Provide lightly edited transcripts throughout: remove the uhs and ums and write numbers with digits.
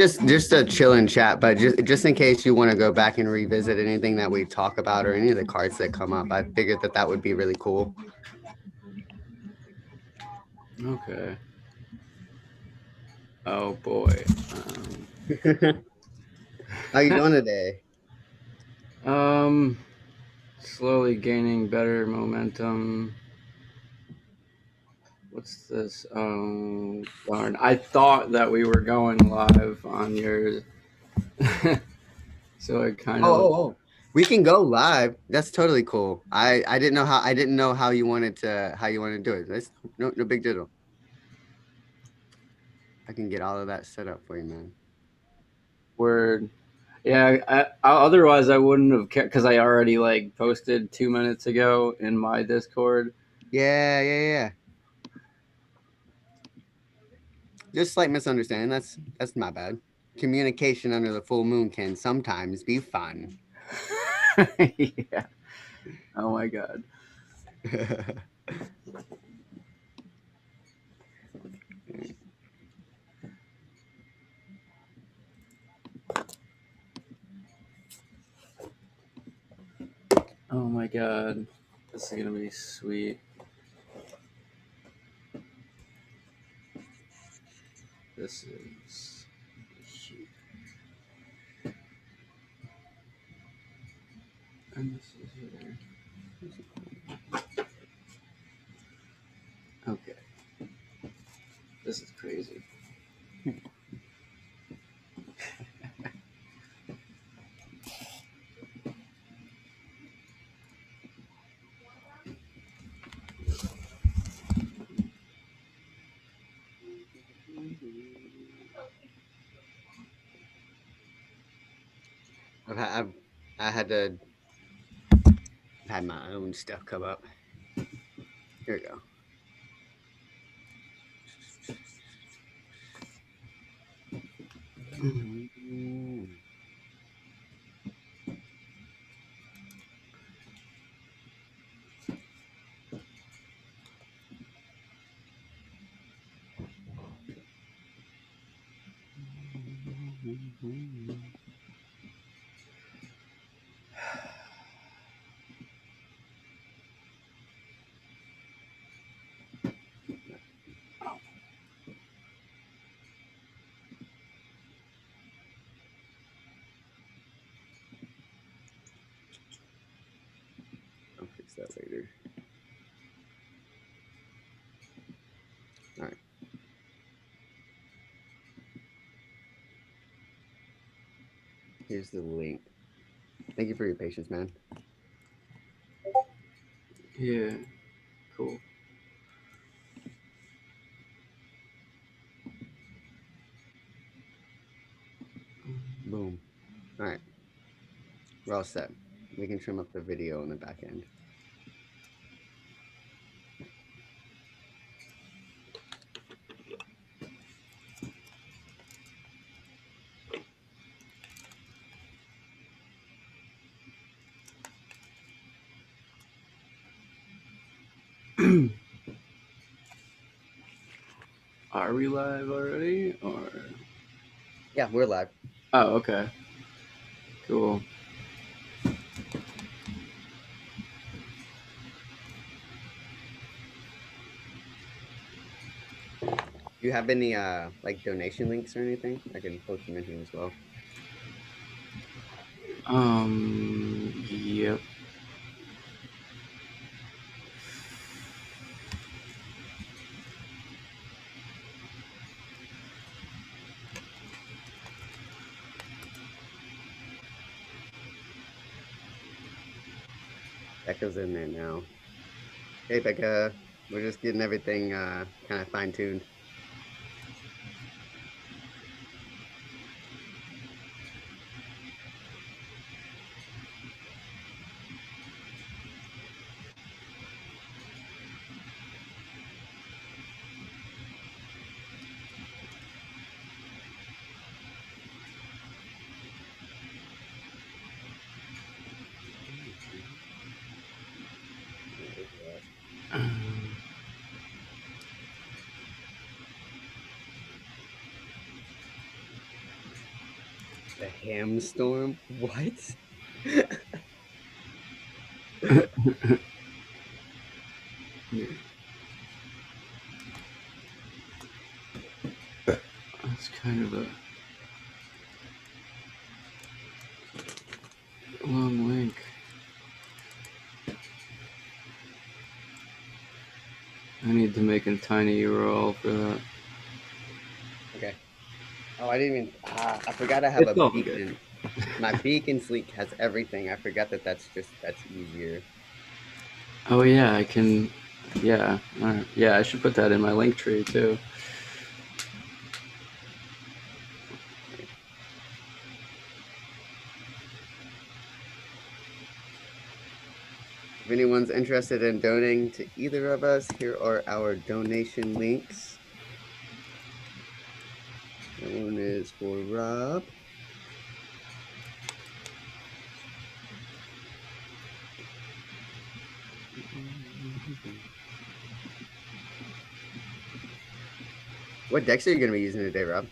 Just a chill and chat, but just in case you want to go back and revisit anything that we talk about or any of the cards that come up, I figured that would be really cool. Okay. Oh boy. How you doing today? Slowly gaining better momentum. What's this? Oh darn! I thought that we were going live on yours, so I kind of. Oh. We can go live. That's totally cool. I didn't know how you wanted to do it. That's no big deal. I can get all of that set up for you, man. Word. Yeah. Otherwise, I wouldn't have kept because I already like posted 2 minutes ago in my Discord. Yeah. Just slight misunderstanding. That's my bad. Communication under the full moon can sometimes be fun. Yeah. Oh my god. Oh my god. This is gonna be sweet. This is and this is here. Okay. This is crazy. I had to had my own stuff come up. Here we go. I'll fix that later. All right. Here's the link. Thank you for your patience, man. Yeah. Cool. Boom. All right. We're all set. We can trim up the video on the back end. Are we live already? Or Yeah, we're live. oh, okay. Cool. Do you have any like donation links or anything? I can post them in here as well. Yep. Becca's in there now. Hey, Becca. We're just getting everything kind of fine tuned. The Hamstorm? What? That's kind of a long link. I need to make a tiny URL for that. Okay. Oh, I didn't even. I forgot I have a It's all good. beacon. My beacon sleek has everything. I forgot that that's easier. Oh yeah, I can. Yeah, all right. Yeah, I should put that in my link tree too. If anyone's interested in donating to either of us, here are our donation links. That one is for Rob. What decks are you going to be using today, Rob?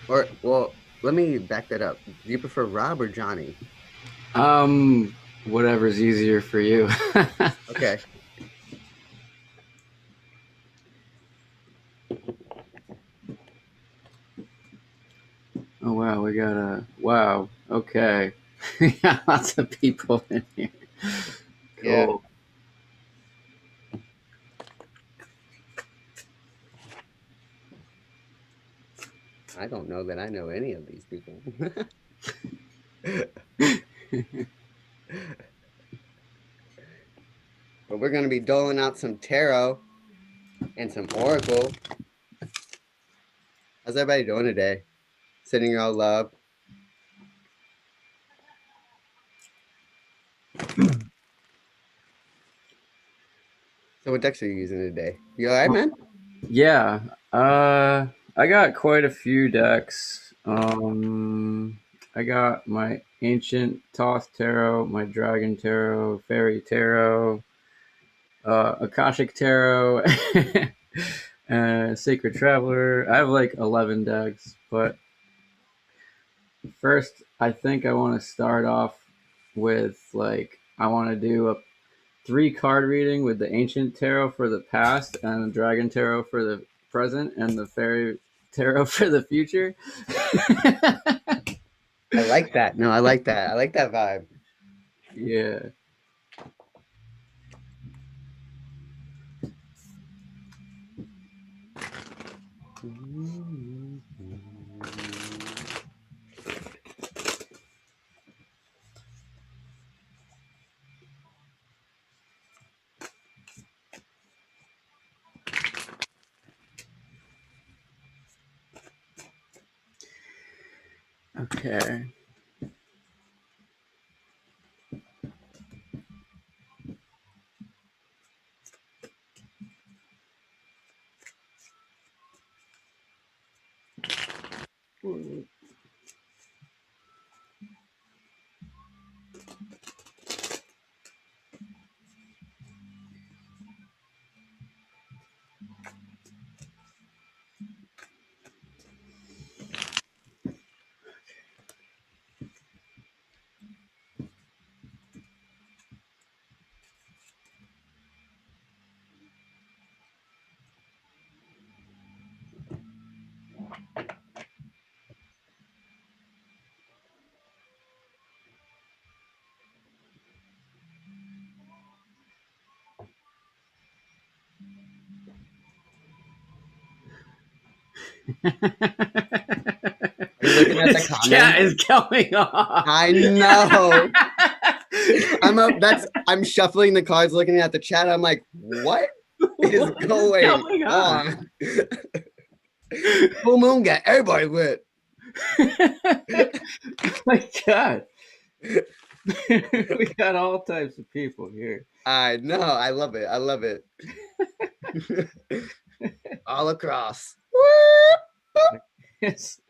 Or, well, let me back that up. Do you prefer Rob or Johnny? Whatever's easier for you. Okay. Oh wow, we got wow. Okay, we got lots of people in here. Yeah. Cool. I don't know that I know any of these people. But we're going to be doling out some tarot and some oracle. How's everybody doing today? Sending you all love. So what decks are you using today? You all right, man? Yeah. I got quite a few decks. I got my ancient Toth Tarot, my Dragon Tarot, Fairy Tarot, Akashic Tarot, Sacred Traveler. I have like 11 decks, but first, I think I want to start off with like I want to do a 3 card reading with the Ancient Tarot for the past, and the Dragon Tarot for the present, and the Fairy Tarot for the future. I like that. No, I like that. I like that vibe. Yeah. Okay. Are you looking at the This cat comments? is going off. I know. I'm shuffling the cards, looking at the chat. I'm like, what is What is going going on? on? Full moon got everybody lit. My God. We got all types of people here. I know. I love it. I love it. All across. Yes.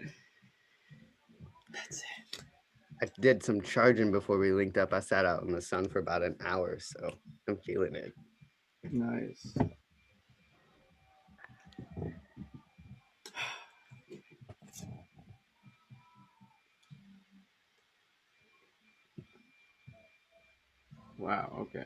That's it. I did some charging before we linked up. I sat out in the sun for about an hour, so I'm feeling it. Nice. Wow. Okay.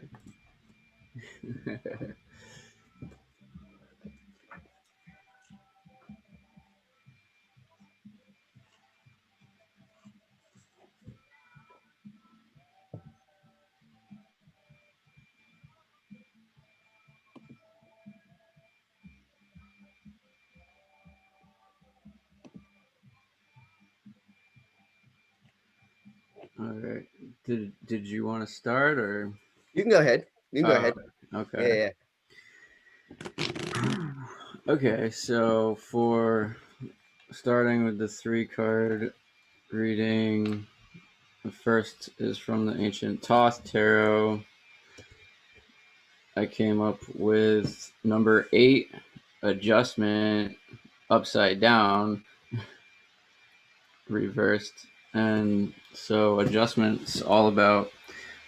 All right. Did you want to start or? You can go ahead. You can go ahead. Yeah, Okay. yeah. Okay. So for starting with the 3 card reading, the first is from the Ancient Toth Tarot. I came up with number 8, adjustment, upside down, reversed. And so adjustment's all about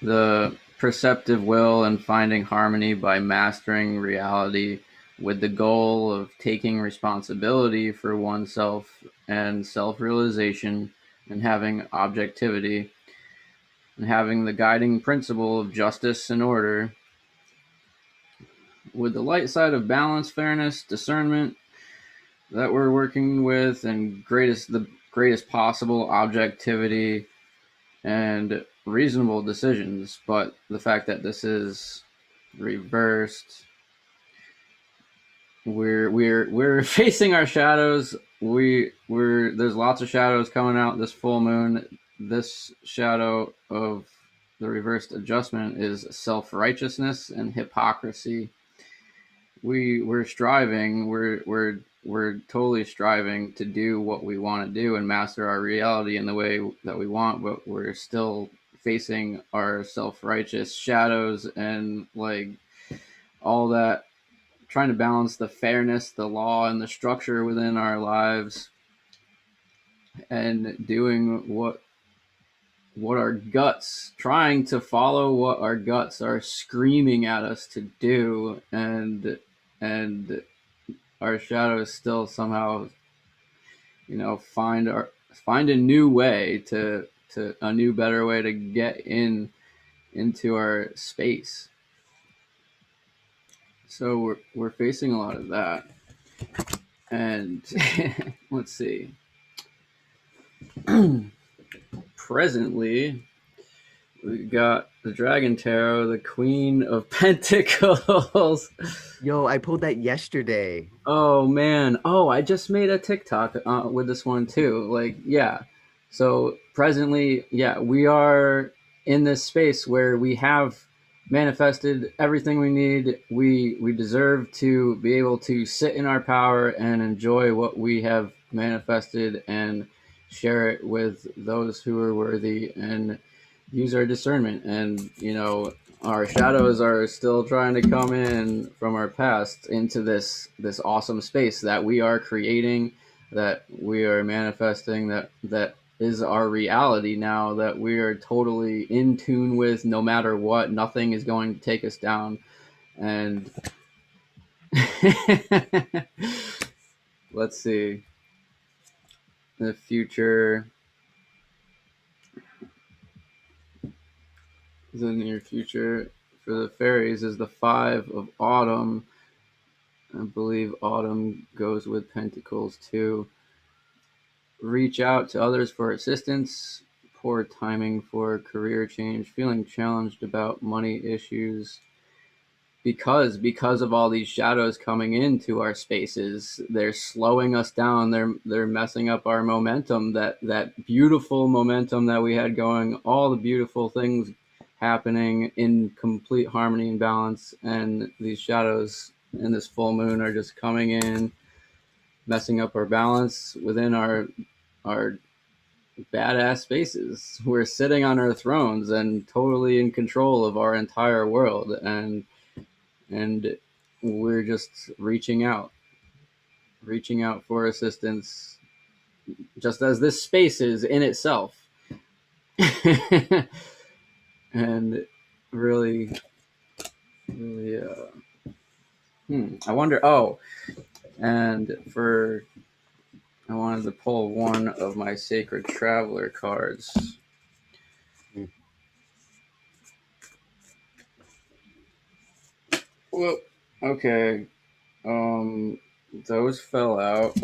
the perceptive will and finding harmony by mastering reality with the goal of taking responsibility for oneself and self-realization and having objectivity and having the guiding principle of justice and order with the light side of balance, fairness, discernment that we're working with, and the greatest possible objectivity and reasonable decisions. But the fact that this is reversed, we're facing our shadows. There's lots of shadows coming out this full moon. This shadow of the reversed adjustment is self-righteousness and hypocrisy. We're striving, we're totally striving to do what we want to do and master our reality in the way that we want, but we're still facing our self-righteous shadows and like all that, trying to balance the fairness, the law, and the structure within our lives, and doing what our guts, trying to follow what our guts are screaming at us to do, and our shadows still somehow, find a new way to a new better way to get into our space. So we're facing a lot of that. And let's see. Presently, we got the Dragon Tarot, the Queen of Pentacles. Yo, I pulled that yesterday. Oh man! Oh, I just made a TikTok with this one too. Like, yeah. So presently, yeah, we are in this space where we have manifested everything we need. We deserve to be able to sit in our power and enjoy what we have manifested and share it with those who are worthy and use our discernment. And our shadows are still trying to come in from our past into this awesome space that we are creating, that we are manifesting, that is our reality now, that we are totally in tune with. No matter what, nothing is going to take us down. And let's see, the future, the near future for the fairies is the 5 of autumn. I believe autumn goes with pentacles too. Reach out to others for assistance. Poor timing for career change. Feeling challenged about money issues. Because of all these shadows coming into our spaces, they're slowing us down. They're messing up our momentum. That beautiful momentum that we had going. All the beautiful things happening in complete harmony and balance. And these shadows in this full moon are just coming in, messing up our balance within our badass spaces. We're sitting on our thrones and totally in control of our entire world, and we're just reaching out for assistance, just as this space is in itself. And really, I wonder. Oh, and I wanted to pull one of my Sacred Traveler cards. Well, okay. Those fell out.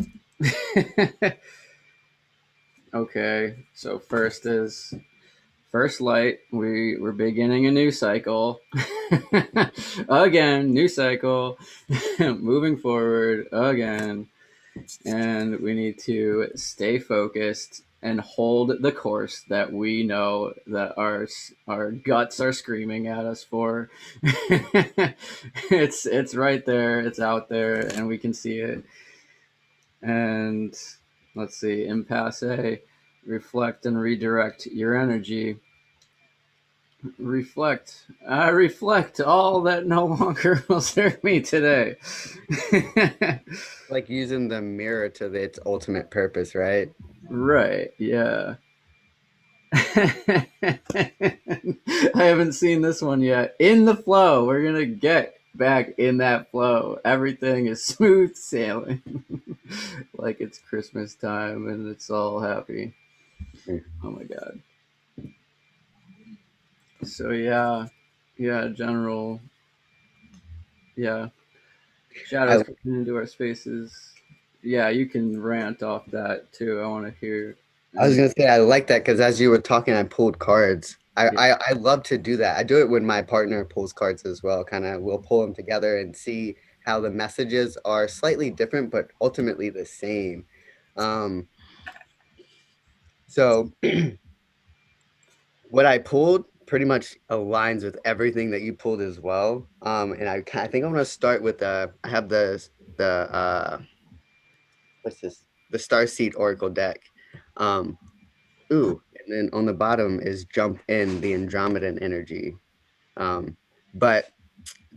Okay, so first light. We're beginning a new cycle. Again, new cycle. Moving forward again, and we need to stay focused and hold the course that we know that our guts are screaming at us for. It's right there, it's out there, and we can see it. And let's see, impasse, reflect and redirect your energy. Reflect all that no longer will serve me today. Like using the mirror to its ultimate purpose, right? Right, yeah. I haven't seen this one yet. In the flow, we're gonna get back in that flow. Everything is smooth sailing, like it's Christmas time and it's all happy. Oh my god. So yeah, general, yeah. I Shadows coming into our spaces. Yeah, you can rant off that too. I want to hear. I was And gonna say I like that because as you were talking, I pulled cards. I, yeah, I I love to do that. I do it when my partner pulls cards as well. Kind of we'll pull them together and see how the messages are slightly different, but ultimately the same. Um, so what I pulled pretty much aligns with everything that you pulled as well. And I think I'm gonna start with I have the what's this? The Starseed Oracle deck. Um, Ooh, and then on the bottom is jump in the Andromedan energy. Um, but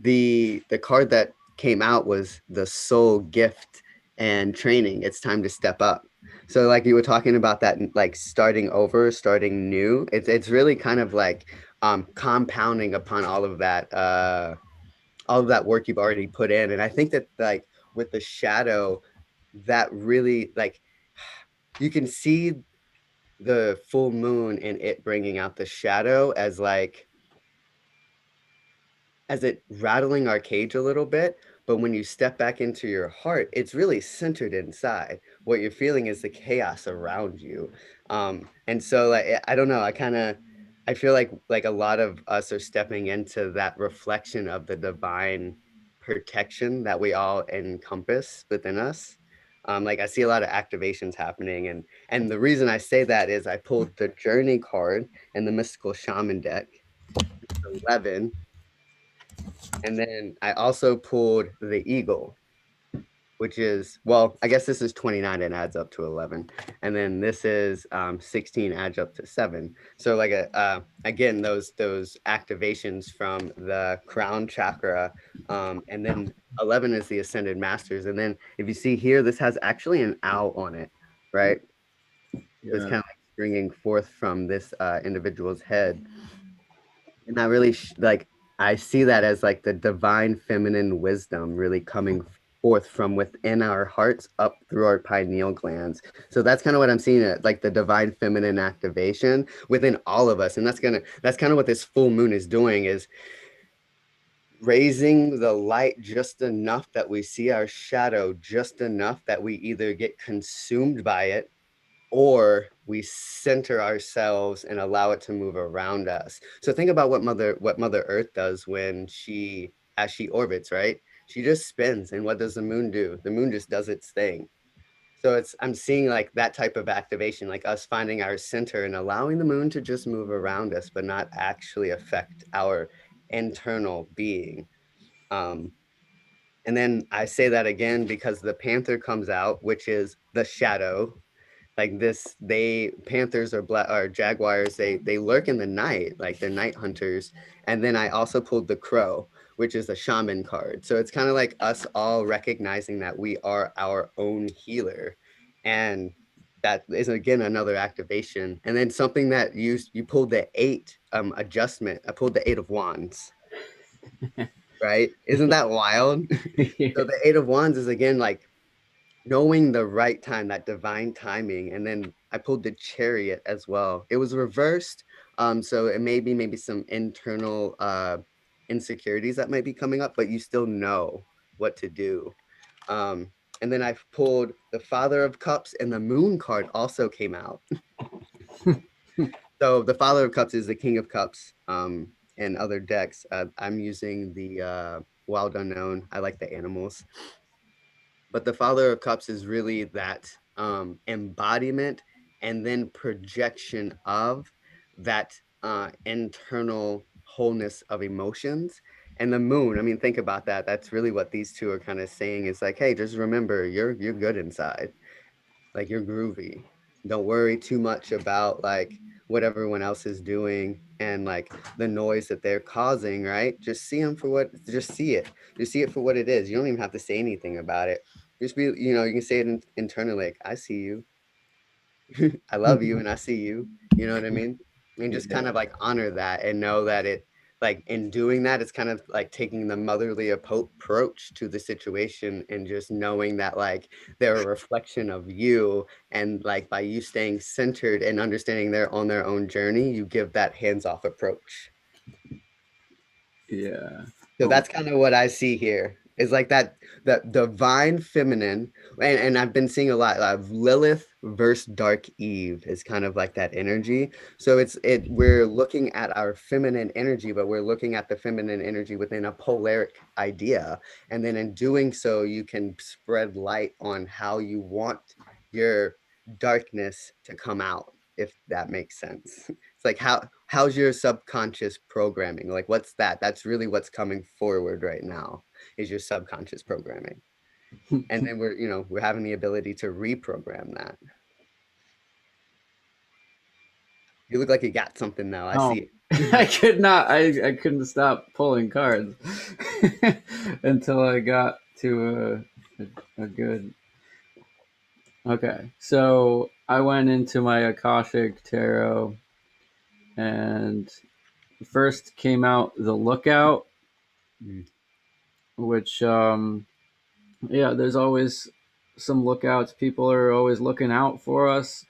the card that came out was the soul gift and training. It's time to step up. So like you were talking about that, like starting over, starting new. It's really kind of like compounding upon all of that work you've already put in. And I think that like with the shadow, that really like you can see the full moon and it bringing out the shadow as like as it rattling our cage a little bit, but when you step back into your heart, it's really centered inside. What you're feeling is the chaos around you. And so like I don't know, I feel like a lot of us are stepping into that reflection of the divine protection that we all encompass within us. Like I see a lot of activations happening, and the reason I say that is I pulled the journey card and the mystical shaman deck, 11. And then I also pulled the eagle, which is, well, I guess this is 29 and adds up to 11. And then this is 16 adds up to 7. So like again, those activations from the crown chakra. And then 11 is the ascended masters. And then if you see here, this has actually an owl on it, right? So it's yeah, kind of like springing forth from this individual's head. And I really like I see that as like the divine feminine wisdom really coming forth from within our hearts up through our pineal glands. So that's kind of what I'm seeing at like the divine feminine activation within all of us. And that's kind of what this full moon is doing is raising the light just enough that we see our shadow just enough that we either get consumed by it or we center ourselves and allow it to move around us. So think about what Mother Earth does when she as she orbits, right? She just spins, and what does the moon do? The moon just does its thing. So it's I'm seeing like that type of activation, like us finding our center and allowing the moon to just move around us, but not actually affect our internal being. Um, and then I say that again because the panther comes out, which is the shadow, like this they panthers or black or jaguars they lurk in the night, like they're night hunters. And then I also pulled the crow, which is a shaman card. So it's kind of like us all recognizing that we are our own healer, and that is again another activation. And then something that you pulled the eight adjustment. I pulled the eight of wands, right? Isn't that wild? So the eight of wands is again like knowing the right time, that divine timing. And then I pulled the chariot as well. It was reversed. So it may be maybe some internal insecurities that might be coming up, but you still know what to do. Um, and then I've pulled the Father of Cups, and the Moon card also came out. So the Father of Cups is the King of Cups. And other decks, I'm using the Wild Unknown. I like the animals, but the Father of Cups is really that embodiment and then projection of that internal wholeness of emotions. And the Moon, I mean, think about that. That's really what these two are kind of saying. Is like, hey, just remember, you're good inside. Like you're groovy. Don't worry too much about like what everyone else is doing and like the noise that they're causing, right? Just see them for what, just see it. Just see it for what it is. You don't even have to say anything about it. Just be, you can say it internally, like, I see you. I love you and I see you. You know what I mean? And just kind Yeah. of like honor that and know that it, like in doing that, it's kind of like taking the motherly approach to the situation and just knowing that like they're a reflection of you. And like by you staying centered and understanding they're on their own journey, you give that hands off approach. Yeah. So Oh, that's kind of what I see here. Is like that divine feminine, and I've been seeing a lot of Lilith versus Dark Eve is kind of like that energy. So we're looking at our feminine energy, but we're looking at the feminine energy within a polaric idea. And then in doing so, you can spread light on how you want your darkness to come out, if that makes sense. It's like how's your subconscious programming? Like what's that? That's really what's coming forward right now is your subconscious programming. And then we're having the ability to reprogram that. You look like you got something now. I oh. see I it. could not. I couldn't stop pulling cards until I got to a good. Okay, so I went into my Akashic Tarot, and first came out the Lookout, Mm, which yeah, there's always some lookouts. People are always looking out for us,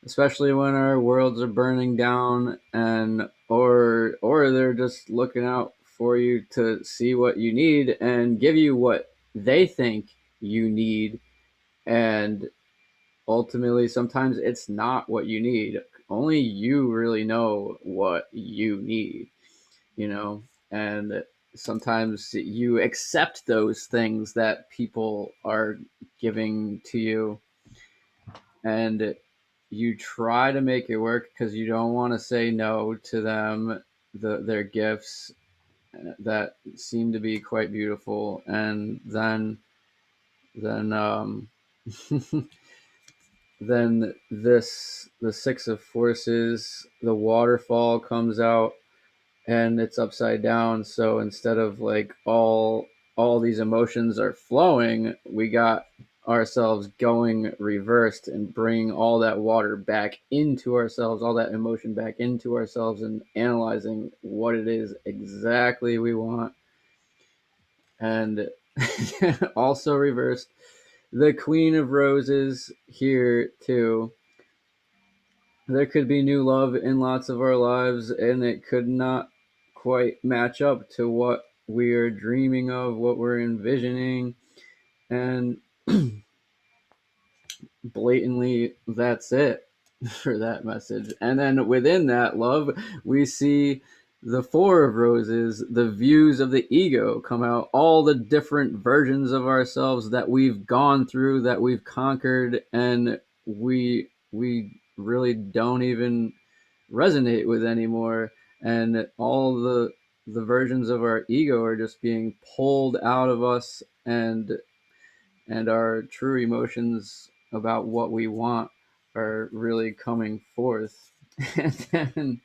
especially when our worlds are burning down, and or they're just looking out for you to see what you need and give you what they think you need. And ultimately sometimes it's not what you need. Only you really know what you need, you know. And sometimes you accept those things that people are giving to you, and you try to make it work because you don't want to say no to them, their gifts that seem to be quite beautiful. And then then the Six of Forces, the waterfall comes out, and it's upside down. So instead of like all these emotions are flowing, we got ourselves going reversed and bringing all that water back into ourselves, all that emotion back into ourselves, and analyzing what it is exactly we want. And also reversed, the Queen of Roses here too. There could be new love in lots of our lives, and it could not quite match up to what we are dreaming of, what we're envisioning. And blatantly, that's it for that message. And then within that love, we see the Four of Roses, the views of the ego come out, all the different versions of ourselves that we've gone through, that we've conquered, and we really don't even resonate with anymore. And all the versions of our ego are just being pulled out of us, and our true emotions about what we want are really coming forth. And then,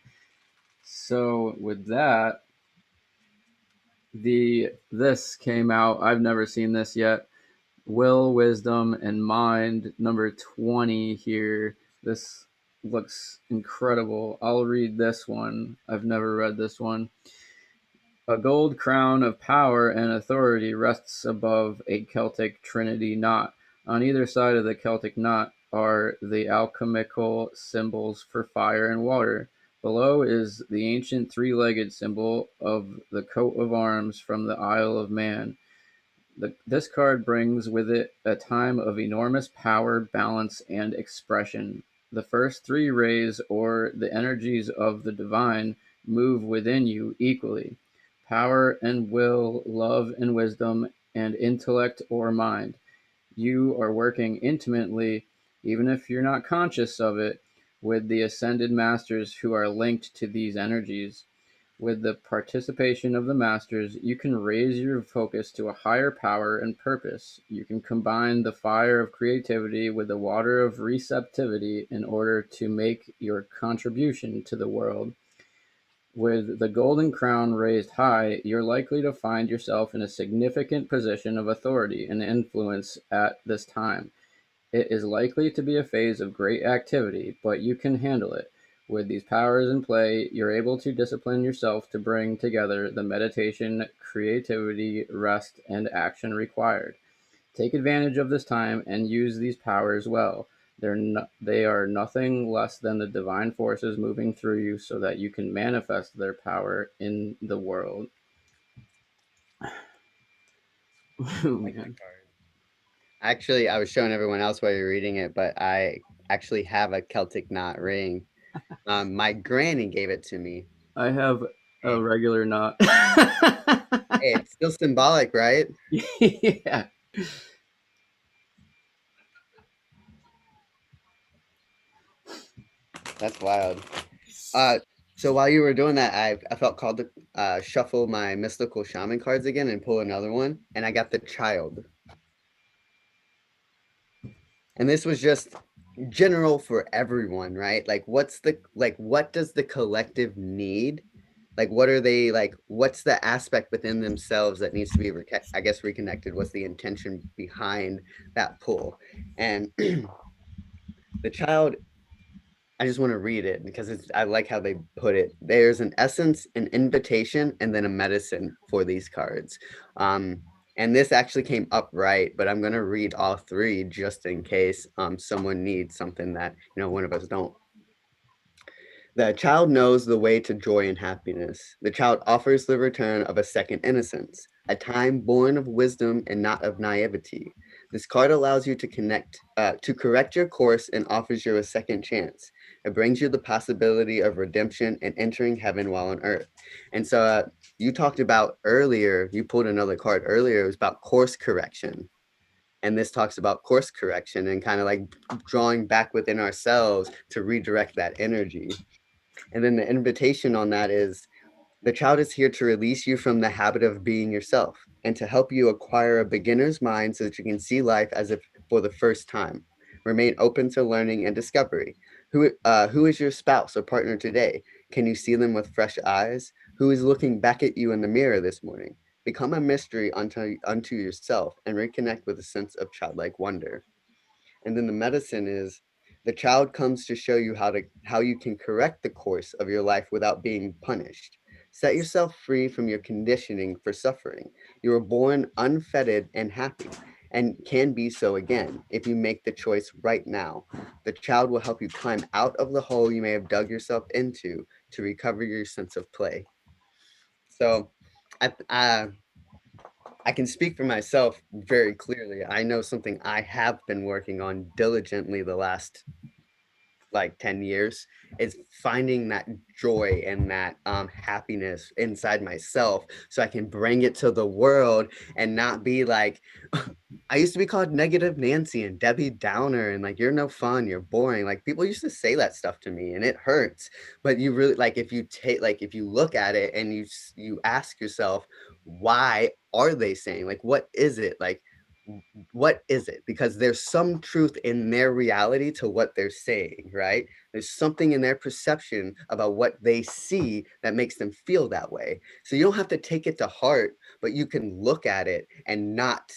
so with that, the this came out. I've never seen this yet. Will, Wisdom, and Mind, number 20 here. This looks incredible. I'll read this one. I've never read this one. A gold crown of power and authority rests above a Celtic trinity knot. On either side of the Celtic knot are the alchemical symbols for fire and water. Below is the ancient three-legged symbol of the coat of arms from the Isle of Man. This card brings with it a time of enormous power, balance, and expression. The first three rays, or the energies of the divine, move within you equally: power and will, love and wisdom, and intellect or mind. You are working intimately, even if you're not conscious of it, with the ascended masters who are linked to these energies. With the participation of the masters, you can raise your focus to a higher power and purpose. You can combine the fire of creativity with the water of receptivity in order to make your contribution to the world. With the golden crown raised high, you're likely to find yourself in a significant position of authority and influence at this time. It is likely to be a phase of great activity, but you can handle it. With these powers in play, you're able to discipline yourself to bring together the meditation, creativity, rest, and action required. Take advantage of this time and use these powers well. They are nothing less than the divine forces moving through you so that you can manifest their power in the world. Oh, Like that man. card. Actually, I was showing everyone else while you're reading it, but I actually have a Celtic knot ring. My granny gave it to me. I have a Hey, regular knot. it's still symbolic, right? Yeah. That's wild. Uh, so while you were doing that, I felt called to shuffle my mystical shaman cards again and pull another one, and I got the child. And this was just general for everyone, right? Like, what does the collective need? Like, what are they like? What's the aspect within themselves that needs to be, I guess, reconnected? What's the intention behind that pull? And the child, I just want to read it because I like how they put it. There's an essence, an invitation, and then a medicine for these cards. Um, and this actually came up right, but I'm going to read all three just in case someone needs something that, one of us don't. The child knows the way to joy and happiness. The child offers the return of a second innocence, a time born of wisdom and not of naivety. This card allows you to to correct your course and offers you a second chance. It brings you the possibility of redemption and entering heaven while on earth. And so you talked about earlier, you pulled another card earlier, it was about course correction. And this talks about course correction and kind of like drawing back within ourselves to redirect that energy. And then the invitation on that is the child is here to release you from the habit of being yourself and to help you acquire a beginner's mind so that you can see life as if for the first time. Remain open to learning and discovery. Who is your spouse or partner today? Can you see them with fresh eyes? Who is looking back at you in the mirror this morning? Become a mystery unto yourself and reconnect with a sense of childlike wonder. And then the medicine is the child comes to show you how you can correct the course of your life without being punished. Set yourself free from your conditioning for suffering. You were born unfettered and happy and can be so again if you make the choice right now. The child will help you climb out of the hole you may have dug yourself into to recover your sense of play. So I can speak for myself very clearly. I know something I have been working on diligently the last like 10 years is finding that joy and that happiness inside myself so I can bring it to the world and not be like I used to be called negative Nancy and Debbie Downer and like you're no fun, you're boring. Like people used to say that stuff to me and it hurts. But you really like if you look at it and you ask yourself why are they saying like what is it? Like what is it? Because there's some truth in their reality to what they're saying, right? There's something in their perception about what they see that makes them feel that way. So you don't have to take it to heart, but you can look at it and not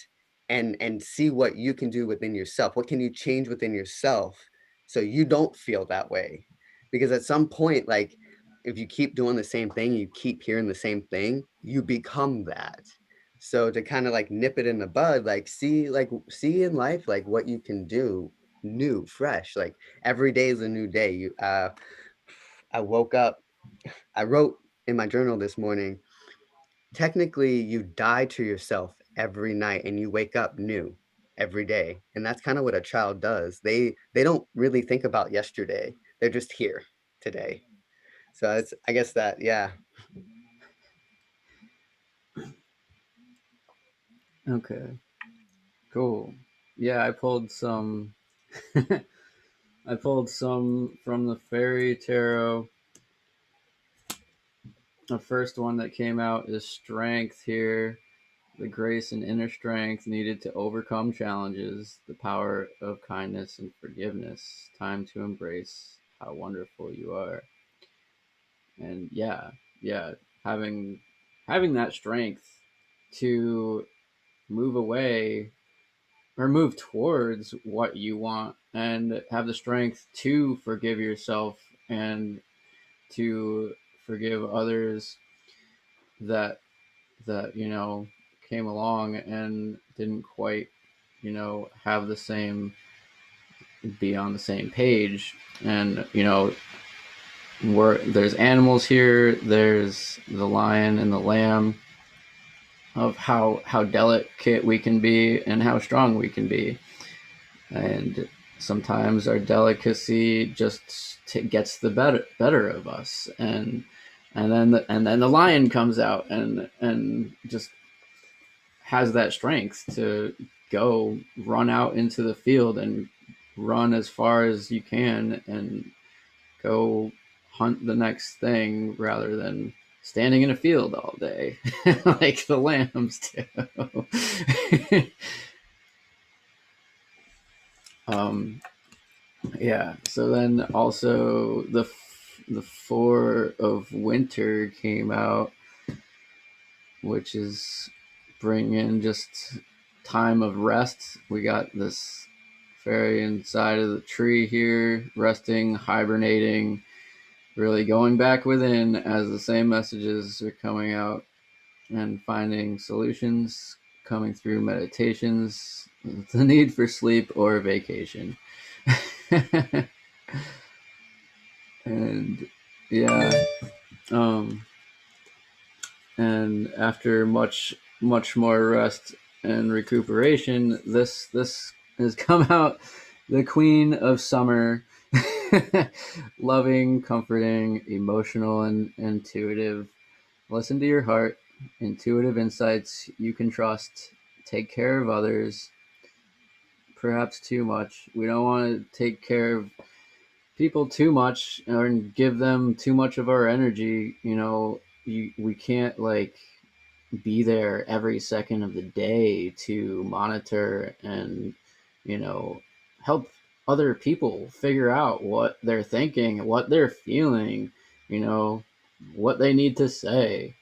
and see what you can do within yourself. What can you change within yourself so you don't feel that way? Because at some point, like if you keep doing the same thing, you keep hearing the same thing, you become that. So to kind of like nip it in the bud, see in life like what you can do new, fresh. Like every day is a new day. I woke up, I wrote in my journal this morning, technically you die to yourself every night and you wake up new every day. And that's kind of what a child does. They don't really think about yesterday. They're just here today. So it's, I guess that, yeah. Okay, cool. Yeah, I pulled some. I pulled some from the fairy tarot. The first one that came out is strength here. The grace and inner strength needed to overcome challenges, the power of kindness and forgiveness, time to embrace how wonderful you are. And yeah, having having that strength to move away or move towards what you want and have the strength to forgive yourself and to forgive others that came along and didn't quite have the same be on the same page. And where there's animals here, there's the lion and the lamb, of how delicate we can be and how strong we can be. And sometimes our delicacy just gets the better of us. And then the lion comes out and just has that strength to go run out into the field and run as far as you can and go hunt the next thing rather than standing in a field all day like the lambs do. um, yeah. So then also the Four of Winter came out, which is bring in just time of rest. We got this fairy inside of the tree here, resting, hibernating, really going back within as the same messages are coming out, and finding solutions coming through meditations, the need for sleep or vacation. And yeah, um, and after much more rest and recuperation, this has come out, the Queen of Summer. Loving, comforting, emotional, and intuitive. Listen to your heart. Intuitive insights you can trust. Take care of others. Perhaps too much. We don't want to take care of people too much or give them too much of our energy. We can't like be there every second of the day to monitor and you know help other people figure out what they're thinking, what they're feeling, you know what they need to say.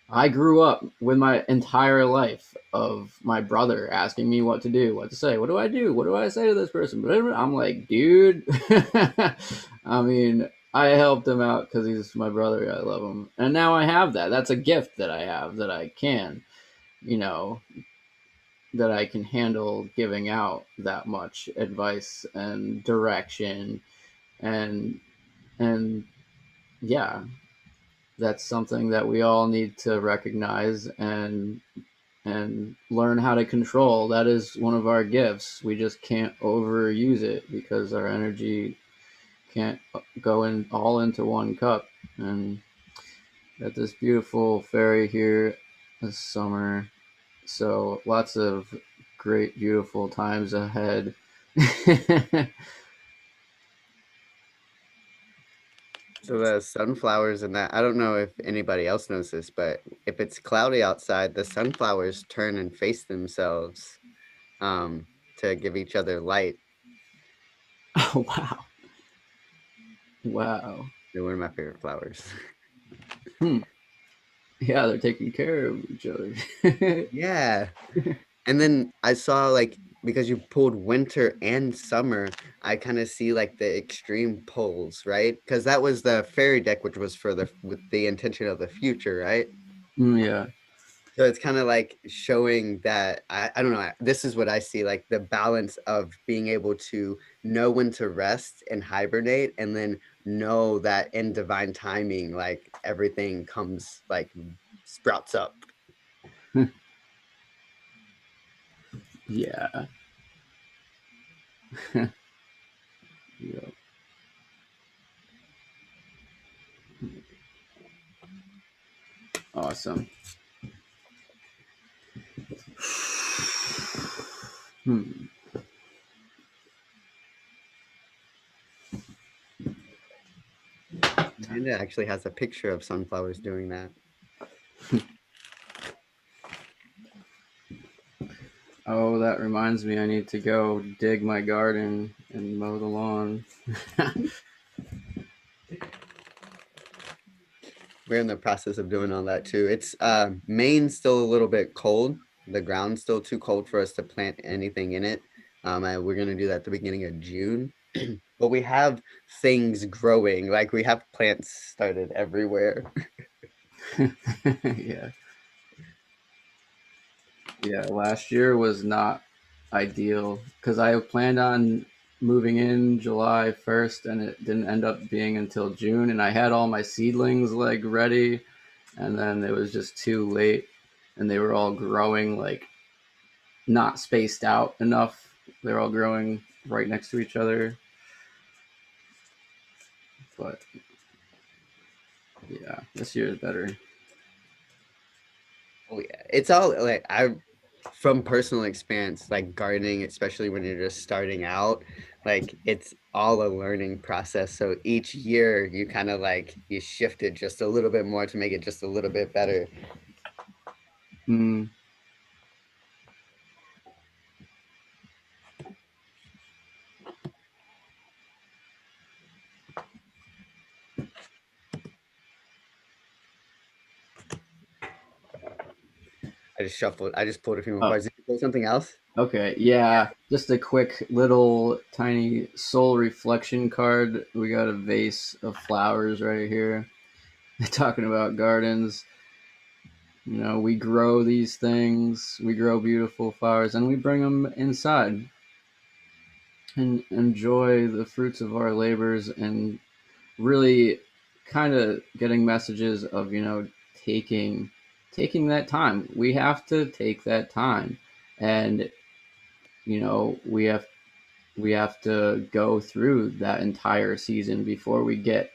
I grew up with my entire life of my brother asking me what to do, what to say, what do I do, what do I say to this person. I'm like, dude. I mean, I helped him out because he's my brother. I love him, and now I have that. That's a gift that I have, that I can, you know, that I can handle giving out that much advice and direction, and and yeah, that's something that we all need to recognize and learn how to control. That is one of our gifts. We just can't overuse it because our energy can't go in all into one cup. And got this beautiful fairy here this summer. So lots of great, beautiful times ahead. So the sunflowers and that, I don't know if anybody else knows this, but if it's cloudy outside, the sunflowers turn and face themselves um, to give each other light. Oh, wow. Wow. They're one of my favorite flowers. Hmm. Yeah, they're taking care of each other. Yeah. And then I saw like because you pulled winter and summer, I kind of see like the extreme poles, right? Because that was the fairy deck, which was for the with the intention of the future, right? Yeah. So it's kind of like showing that I don't know, this is what I see, like the balance of being able to know when to rest and hibernate and then know that in divine timing, like everything comes like sprouts up. Yeah. Yeah. Awesome. Hmm. And it actually has a picture of sunflowers doing that. Oh, that reminds me, I need to go dig my garden and mow the lawn. We're in the process of doing all that too. It's Maine's still a little bit cold. The ground's still too cold for us to plant anything in it. We're gonna do that at the beginning of June. But we have things growing, like we have plants started everywhere. Yeah. Yeah, last year was not ideal because I planned on moving in July 1st and it didn't end up being until June. And I had all my seedlings like ready, and then it was just too late and they were all growing like not spaced out enough. They're all growing right next to each other. But yeah, this year is better. Oh yeah, it's all like I from personal experience, like gardening, especially when you're just starting out, like it's all a learning process. So each year you kind of like you shift it just a little bit more to make it just a little bit better. Mm. I just pulled a few more Oh, cards. Did you pull something else? okay. Yeah, just a quick little tiny soul reflection card. We got a vase of flowers right here. Talking about gardens, we grow these things, we grow beautiful flowers, and we bring them inside and enjoy the fruits of our labors and really kind of getting messages of, taking taking that time. We have to take that time, and we have to go through that entire season before we get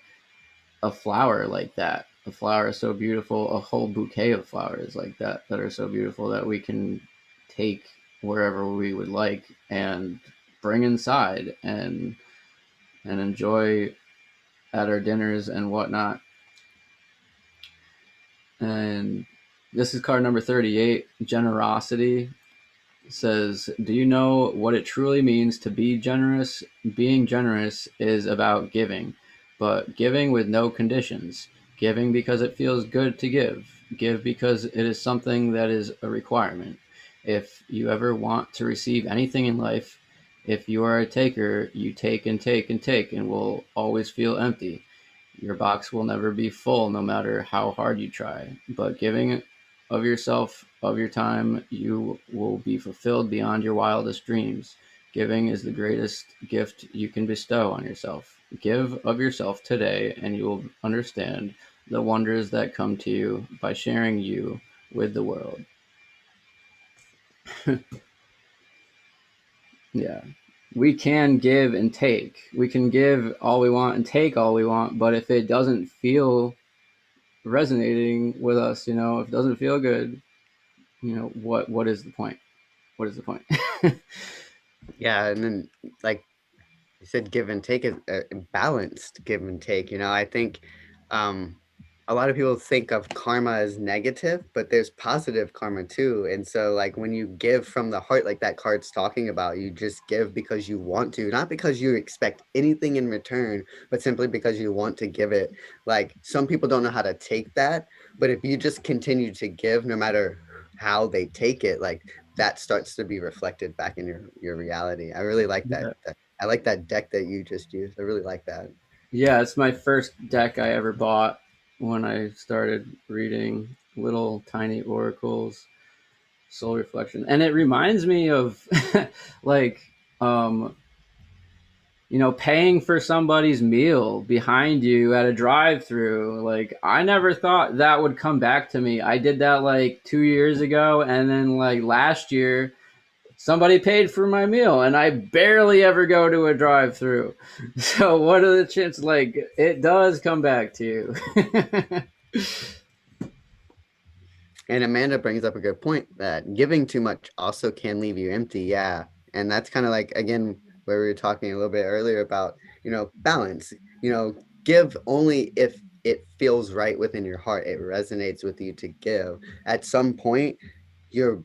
a flower like that. A flower is so beautiful, a whole bouquet of flowers like that are so beautiful that we can take wherever we would like and bring inside and enjoy at our dinners and whatnot. And this is card number 38, generosity. Says, do you know what it truly means to be generous? Being generous is about giving, but giving with no conditions. Giving because it feels good to give. Give because it is something that is a requirement. If you ever want to receive anything in life, if you are a taker, you take and take and take and will always feel empty. Your box will never be full no matter how hard you try. But giving of yourself, of your time, you will be fulfilled beyond your wildest dreams. Giving is the greatest gift you can bestow on yourself. Give of yourself today, and you will understand the wonders that come to you by sharing you with the world. Yeah. We can give and take. We can give all we want and take all we want, but if it doesn't feel resonating with us, if it doesn't feel good, what is the point? What is the point? Yeah, and then like you said, give and take is a balanced give and take. I think um, a lot of people think of karma as negative, but there's positive karma too. And so, like when you give from the heart, like that card's talking about, you just give because you want to, not because you expect anything in return, but simply because you want to give it. Like some people don't know how to take that, but if you just continue to give, no matter how they take it, like that starts to be reflected back in your reality. I really like that. Yeah. I like that deck that you just used. I really like that. Yeah, it's my first deck I ever bought when I started reading little tiny oracles, soul reflection. And it reminds me of like um paying for somebody's meal behind you at a drive-through. Like, I never thought that would come back to me. I did that like 2 years ago, and then like last year, somebody paid for my meal, and I barely ever go to a drive-through. So, what are the chances? Like, it does come back to you. And Amanda brings up a good point that giving too much also can leave you empty. Yeah. And that's kind of like, again, where we were talking a little bit earlier about, balance. Give only if it feels right within your heart. It resonates with you to give. At some point, your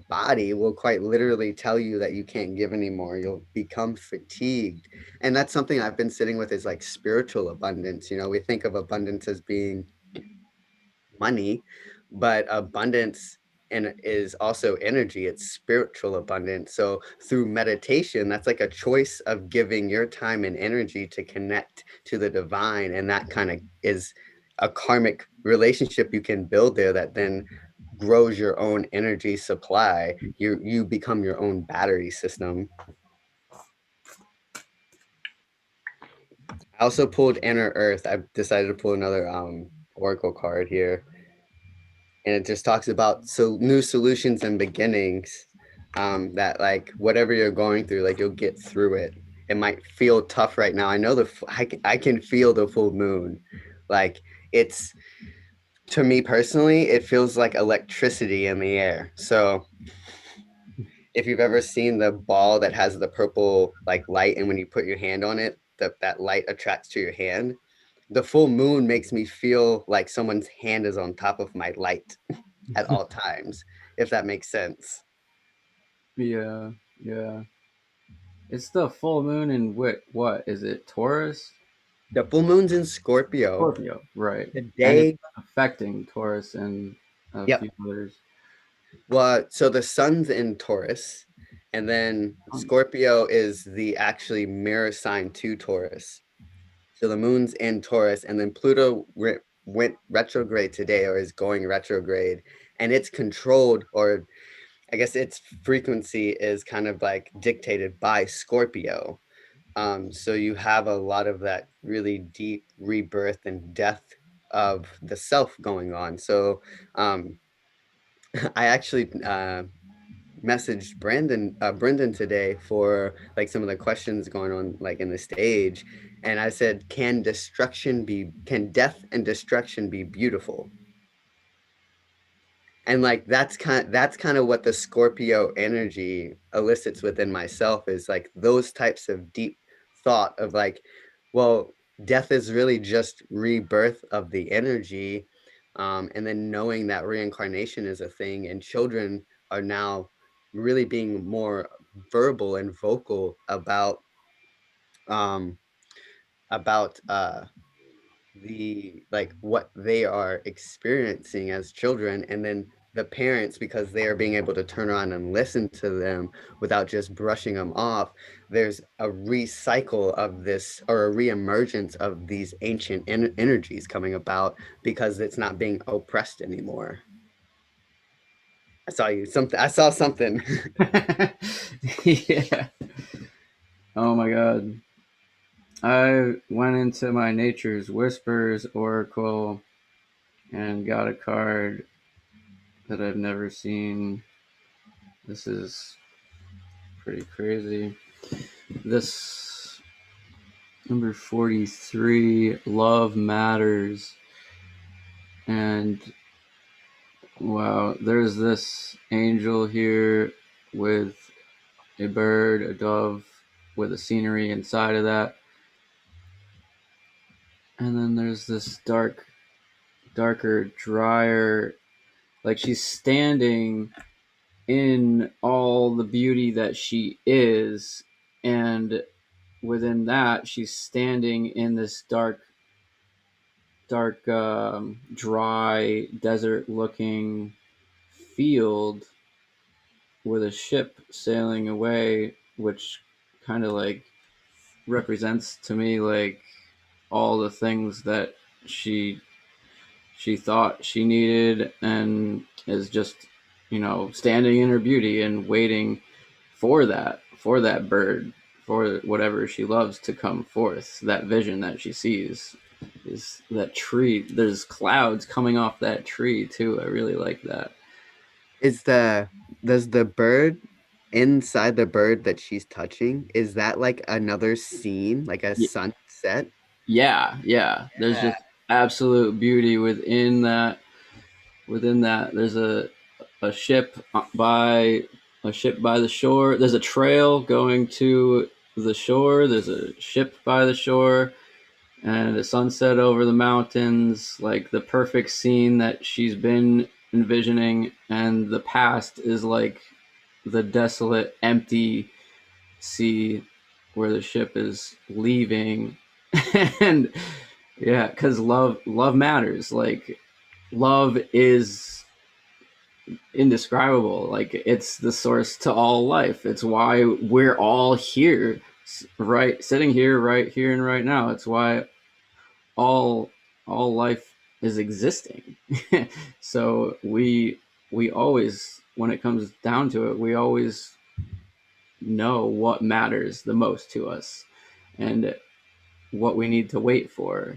body will quite literally tell you that you can't give anymore. You'll become fatigued. And that's something I've been sitting with is like spiritual abundance. We think of abundance as being money, but abundance and is also energy. It's spiritual abundance. So through meditation, that's like a choice of giving your time and energy to connect to the divine, and that kind of is a karmic relationship you can build there that then grows your own energy supply. You become your own battery system. I also pulled Inner Earth. I decided to pull another oracle card here, and it just talks about new solutions and beginnings, that like whatever you're going through, like you'll get through it. It might feel tough right now. I know I can feel the full moon. Like it's to me personally, it feels like electricity in the air. So if you've ever seen the ball that has the purple like light, and when you put your hand on it, that light attracts to your hand, the full moon makes me feel like someone's hand is on top of my light at all times, if that makes sense. Yeah, yeah. It's the full moon in what is it? Taurus? The full moon's in Scorpio. Scorpio, right. And it's Today, affecting Taurus and a yep. few others. Well, so the sun's in Taurus, and then Scorpio is the actually mirror sign to Taurus. So the moon's in Taurus, and then Pluto went retrograde today, or is going retrograde, and it's controlled, or I guess its frequency is kind of like dictated by Scorpio. So you have a lot of that really deep rebirth and death of the self going on. So um, I actually messaged Brendan today for like some of the questions going on like in the stage, and I said, can death and destruction be beautiful? And like that's kind of what the Scorpio energy elicits within myself, is like those types of deep thought of like, well, death is really just rebirth of the energy, and then knowing that reincarnation is a thing, and children are now really being more verbal and vocal um about the like what they are experiencing as children, and then the parents, because they are being able to turn around and listen to them without just brushing them off, there's a recycle of this, or a reemergence of these ancient energies coming about, because it's not being oppressed anymore. I saw something. Yeah. Oh my god. I went into my Nature's Whispers Oracle and got a card that I've never seen. This is pretty crazy. This number 43, Love Matters. And wow, there's this angel here with a bird, a dove, with a scenery inside of that. And then there's this darker, drier, like she's standing in all the beauty that she is. And within that, she's standing in this dark, dry, desert looking field with a ship sailing away, which kind of like represents to me like all the things that she she thought she needed, and is just standing in her beauty and waiting for that bird, for whatever she loves to come forth. That vision that she sees is that tree. There's clouds coming off that tree too. I really like that. Is the does the bird inside the bird that she's touching, is that like another scene, like a sunset? Yeah, yeah. There's Yeah. just absolute beauty within that. Within that, there's a ship by a ship by the shore. There's a trail going to the shore. There's a ship by the shore, and a sunset over the mountains. Like the perfect scene that she's been envisioning, and the past is like the desolate, empty sea where the ship is leaving. And yeah, because love matters. Like love is indescribable. Like it's the source to all life. It's why we're all here, right, sitting here, right here and right now. It's why all all life is existing. So we always, when it comes down to it, we always know what matters the most to us and what we need to wait for.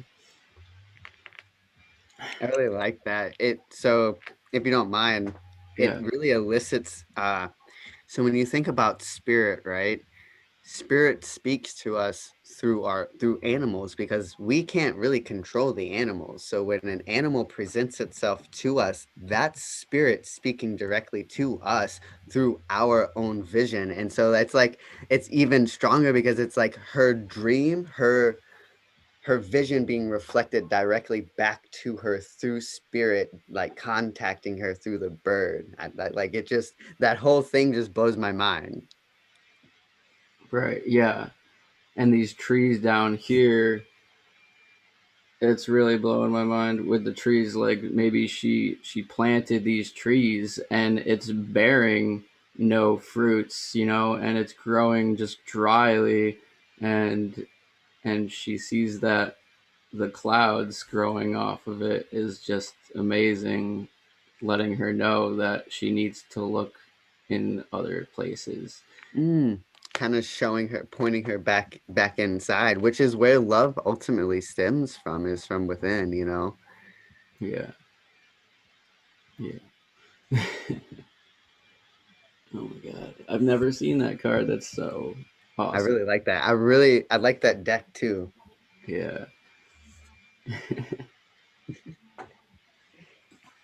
I really like that. It so if you don't mind, it Yeah. really elicits so when you think about spirit, right? Spirit speaks to us through animals because we can't really control the animals. So when an animal presents itself to us, that's spirit speaking directly to us through our own vision. And so that's like it's even stronger because it's like her dream, her vision being reflected directly back to her through spirit, like contacting her through the bird. Like it just that whole thing just blows my mind. Right. Yeah. And these trees down here, it's really blowing my mind with the trees. Like maybe she planted these trees and it's bearing no fruits, and it's growing just dryly, and she sees that the clouds growing off of it is just amazing, letting her know that she needs to look in other places. Mm, kind of showing her, pointing her back inside, which is where love ultimately stems from, is from within, you know. Yeah. Yeah. Oh my god. I've never seen that card. That's so I awesome. really like that. I like that deck too. Yeah.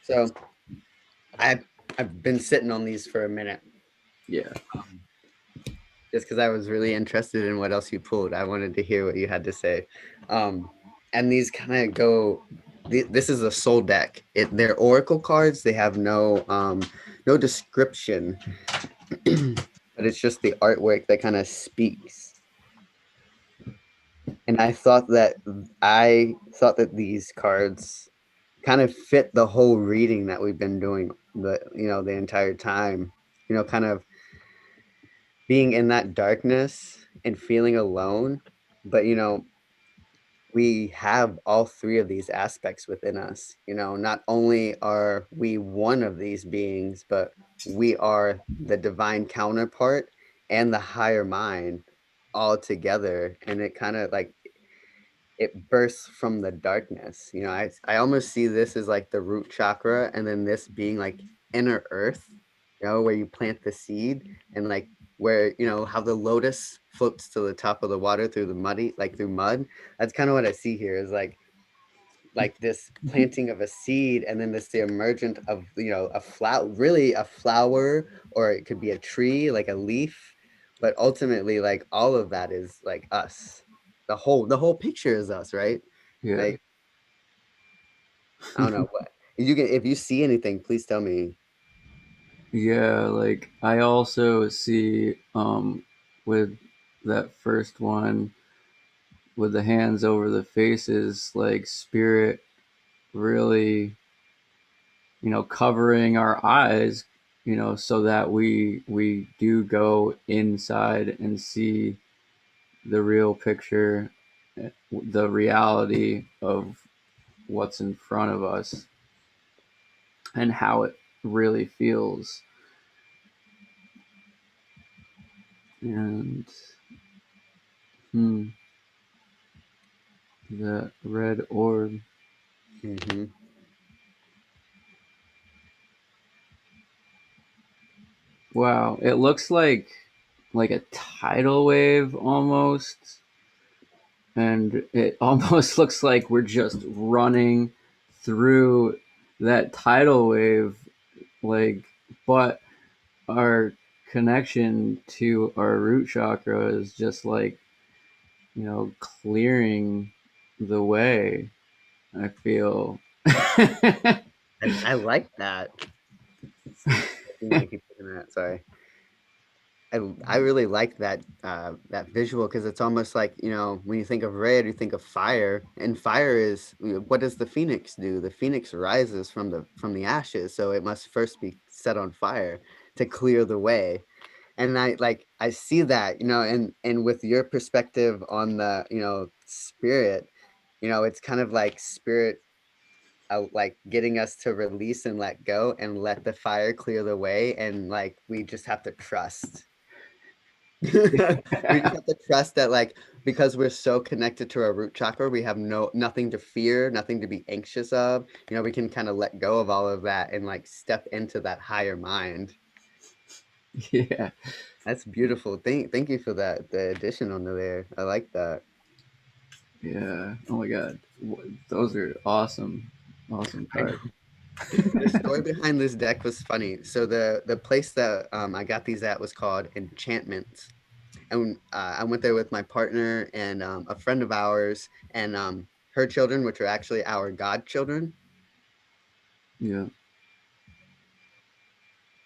So I I've been sitting on these for a minute, Yeah. um, just because I was really interested in what else you pulled. I wanted to hear what you had to say. Um, and these kind of go. This is a soul deck. They're oracle cards. They have no description, but it's just the artwork that kind of speaks. And I thought that these cards kind of fit the whole reading that we've been doing the entire time. Kind of being in that darkness and feeling alone, but we have all three of these aspects within us. Not only are we one of these beings, but we are the divine counterpart and the higher mind all together. And it kind of like it bursts from the darkness. I almost see this as like the root chakra, and then this being like inner earth, where you plant the seed, and like where how the lotus floats to the top of the water through the muddy, like through mud. That's kind of what I see here is like this planting of a seed, and then this the emergent of a flower, really a flower, or it could be a tree, like a leaf. But ultimately, like all of that is like us. The whole picture is us, right? Yeah. Like I don't know what you can. If you see anything, please tell me. Yeah, like I also see with that first one with the hands over the faces, like spirit really, covering our eyes, so that we do go inside and see the real picture, the reality of what's in front of us and how it really feels. And Hmm. The red orb. Hmm. Wow, it looks like a tidal wave almost, and it almost looks like we're just running through that tidal wave, like, but our connection to our root chakra is just like, clearing the way. I feel. I like that. You might keep looking at that. Sorry. I really like that visual because it's almost like, when you think of red, you think of fire, and fire is, what does the phoenix do? The phoenix rises from the ashes, so it must first be set on fire to clear the way. And I see that, and with your perspective on the, spirit, it's kind of like spirit, like getting us to release and let go and let the fire clear the way, and like we just have to trust. We just have to trust that, like, because we're so connected to our root chakra, we have nothing to fear, nothing to be anxious of. We can kind of let go of all of that and like step into that higher mind. Yeah, That's beautiful. Thank you for that, the addition onto there. I like that. yeah. Oh my god, those are awesome, awesome I cards. The story behind this deck was funny. So the place that I got these at was called Enchantments, and I went there with my partner and a friend of ours and her children, which are actually our godchildren. Yeah.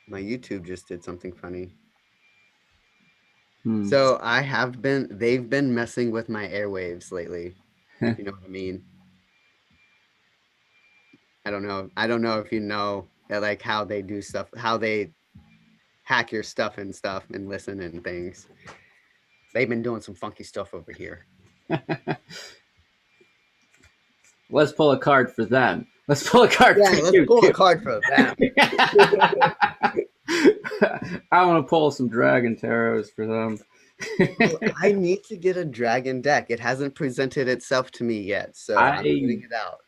My YouTube just did something funny. Hmm. So they've been messing with my airwaves lately, if you know what I mean. I don't know if you know like how they do stuff, how they hack your stuff and listen and things. They've been doing some funky stuff over here. Let's pull a card for them. Let's pull a card for Yeah, let's you pull a too. card for them. I want to pull some dragon tarots for them. Well, I need to get a dragon deck. It hasn't presented itself to me yet, so I'm I putting it out.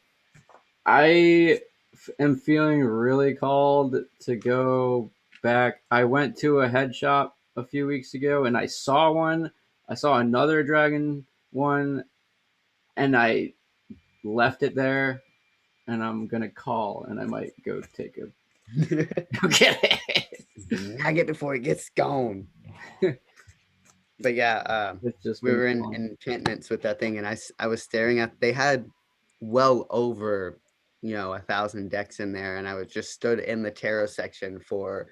I am feeling really called to go back. I went to a head shop a few weeks ago and I saw one. I saw another dragon one and I left it there and I'm gonna call and I might go take a go get it. Snag it before it gets gone. But yeah, It's just we been were too in long. enchantments with that thing, and I was staring at. They had well over 1,000 decks in there, and I was just stood in the tarot section for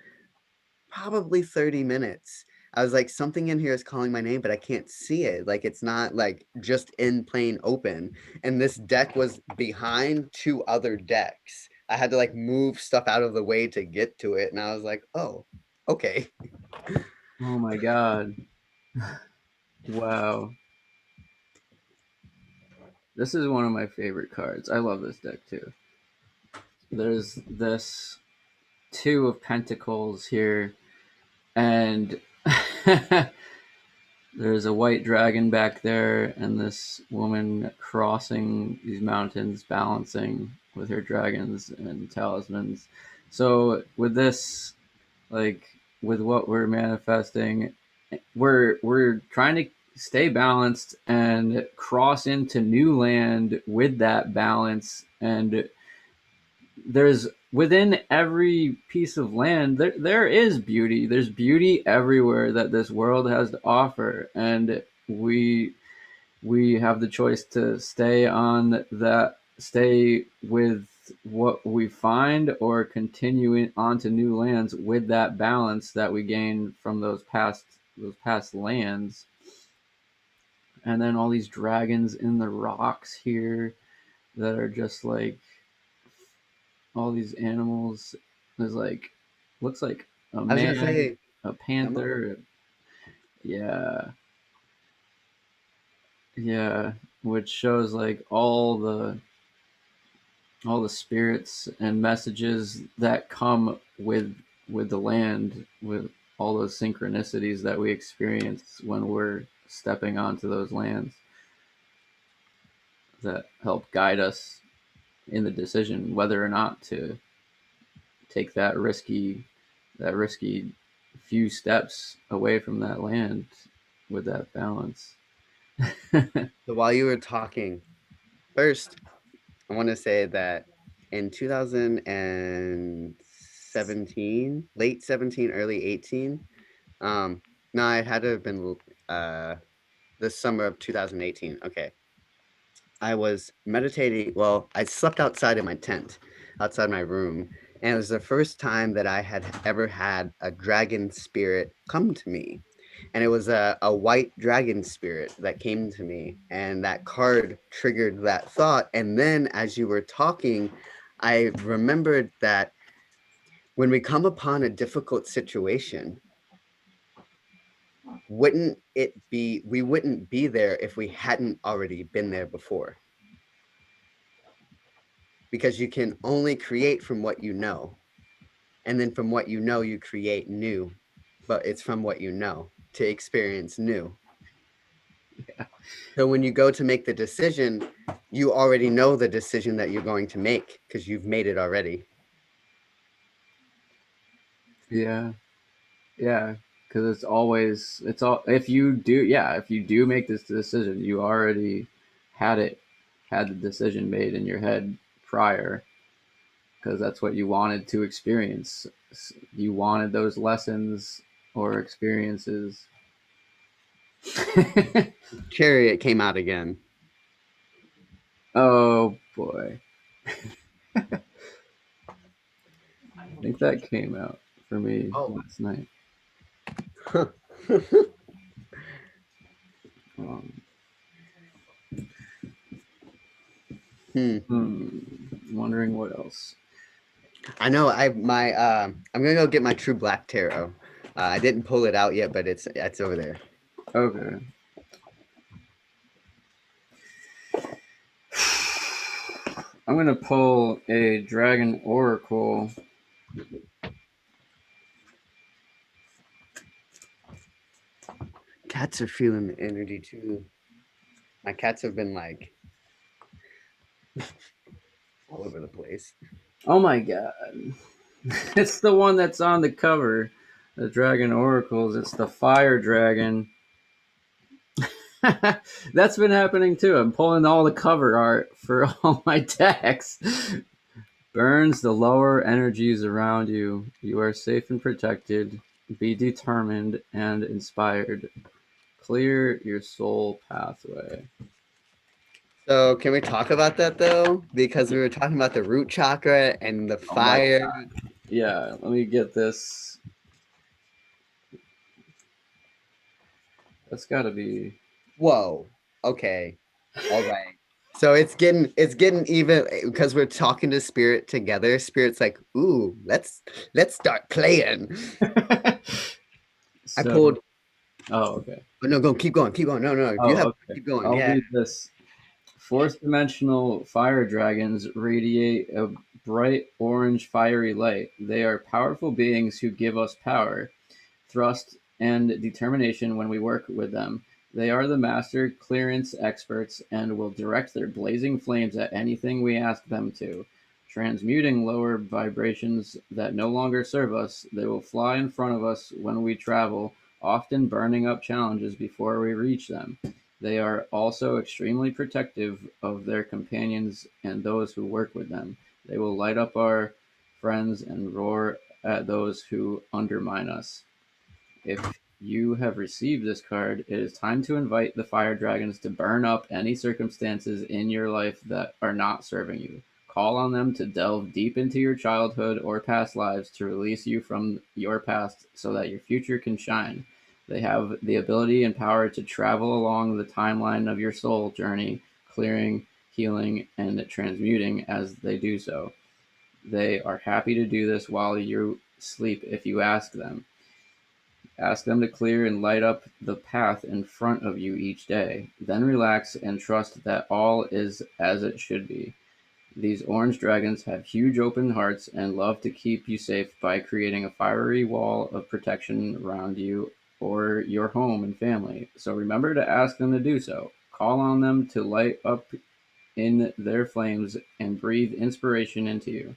probably 30 minutes. I was like, something in here is calling my name, but I can't see it. Like it's not like just in plain open. And this deck was behind two other decks. I had to like move stuff out of the way to get to it, and I was like, oh, okay. Oh my god. Wow. This is one of my favorite cards. I love this deck too. There's this two of pentacles here and there's a white dragon back there and this woman crossing these mountains balancing with her dragons and talismans. So with this, like, with what we're manifesting, we're trying to stay balanced and cross into new land with that balance. And there's within every piece of land there is beauty. There's beauty everywhere that this world has to offer, and we have the choice to stay with what we find or continue on to new lands with that balance that we gain from those past lands. And then all these dragons in the rocks here that are just like all these animals. There's like looks like a I was gonna man, say, a I'm a, panther. Yeah, yeah, which shows like all the spirits and messages that come with the land with. all those synchronicities that we experience when we're stepping onto those lands that help guide us in the decision whether or not to take that risky few steps away from that land with that balance. So while you were talking, first, I want to say that in 2017, late 17, early 18, no, it had to have been uh, the summer of 2018. Okay. I was meditating. Well, I slept outside in my tent, outside my room. And it was the first time that I had ever had a dragon spirit come to me. And it was a white dragon spirit that came to me. And that card triggered that thought. And then as you were talking, I remembered that when we come upon a difficult situation, we wouldn't be there if we hadn't already been there before, because you can only create from what you know. And then from what you know, you create new. But it's from what you know to experience new. Yeah. So when you go to make the decision, you already know the decision that you're going to make because you've made it already. Yeah. Yeah. Because it's all, if you do make this decision, you already had it, had the decision made in your head prior, because that's what you wanted to experience. You wanted those lessons or experiences. Chariot came out again. Oh boy. I think that came out for me Oh. last night. Um, Hmm. Wondering what else. I know. I'm gonna go get my True Black Tarot. I didn't pull it out yet, but it's over there. Okay. I'm gonna pull a Dragon Oracle. Cats are feeling the energy too. My cats have been like all over the place. Oh my god. It's the one that's on the cover. The Dragon Oracles. It's the Fire Dragon. That's been happening too. I'm pulling all the cover art for all my decks. Burns the lower energies around you. You are safe and protected. Be determined and inspired. Clear your soul pathway. So can we talk about that though? Because we were talking about the root chakra and the Oh my fire. god. Yeah, let me get this. That's gotta be. Whoa. Okay. All right. So it's getting even because we're talking to spirit together. Spirit's like, ooh, let's start playing. I So, pulled. oh, okay. Oh, no, go keep going, keep going. No, no, if you have Oh, okay. keep going. I'll Yeah. read this. Fourth dimensional fire dragons radiate a bright orange fiery light. They are powerful beings who give us power, thrust, and determination when we work with them. They are the master clearance experts and will direct their blazing flames at anything we ask them to. Transmuting lower vibrations that no longer serve us, they will fly in front of us when we travel, often burning up challenges before we reach them. They are also extremely protective of their companions and those who work with them. They will light up our friends and roar at those who undermine us. If you have received this card, it is time to invite the fire dragons to burn up any circumstances in your life that are not serving you. Call on them to delve deep into your childhood or past lives to release you from your past so that your future can shine. They have the ability and power to travel along the timeline of your soul journey, clearing, healing, and transmuting as they do so. They are happy to do this while you sleep if you ask them. Ask them to clear and light up the path in front of you each day. Then relax and trust that all is as it should be. These orange dragons have huge open hearts and love to keep you safe by creating a fiery wall of protection around you or your home and family. So remember to ask them to do so. Call on them to light up in their flames and breathe inspiration into you.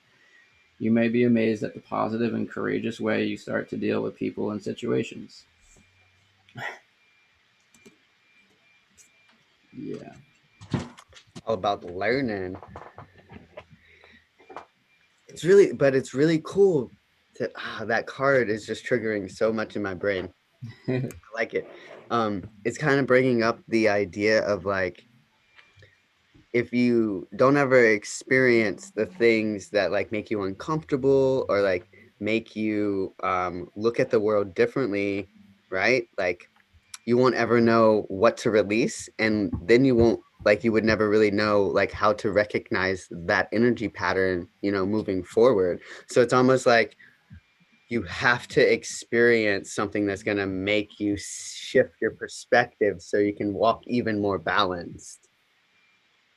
You may be amazed at the positive and courageous way you start to deal with people and situations. Yeah. All about learning. It's really cool to that card is just triggering so much in my brain. I like it. It's kind of bringing up the idea of like if you don't ever experience the things that like make you uncomfortable or like make you look at the world differently, right? Like you won't ever know what to release, and then you won't like you would never really know like how to recognize that energy pattern, moving forward. So it's almost like you have to experience something that's going to make you shift your perspective so you can walk even more balanced.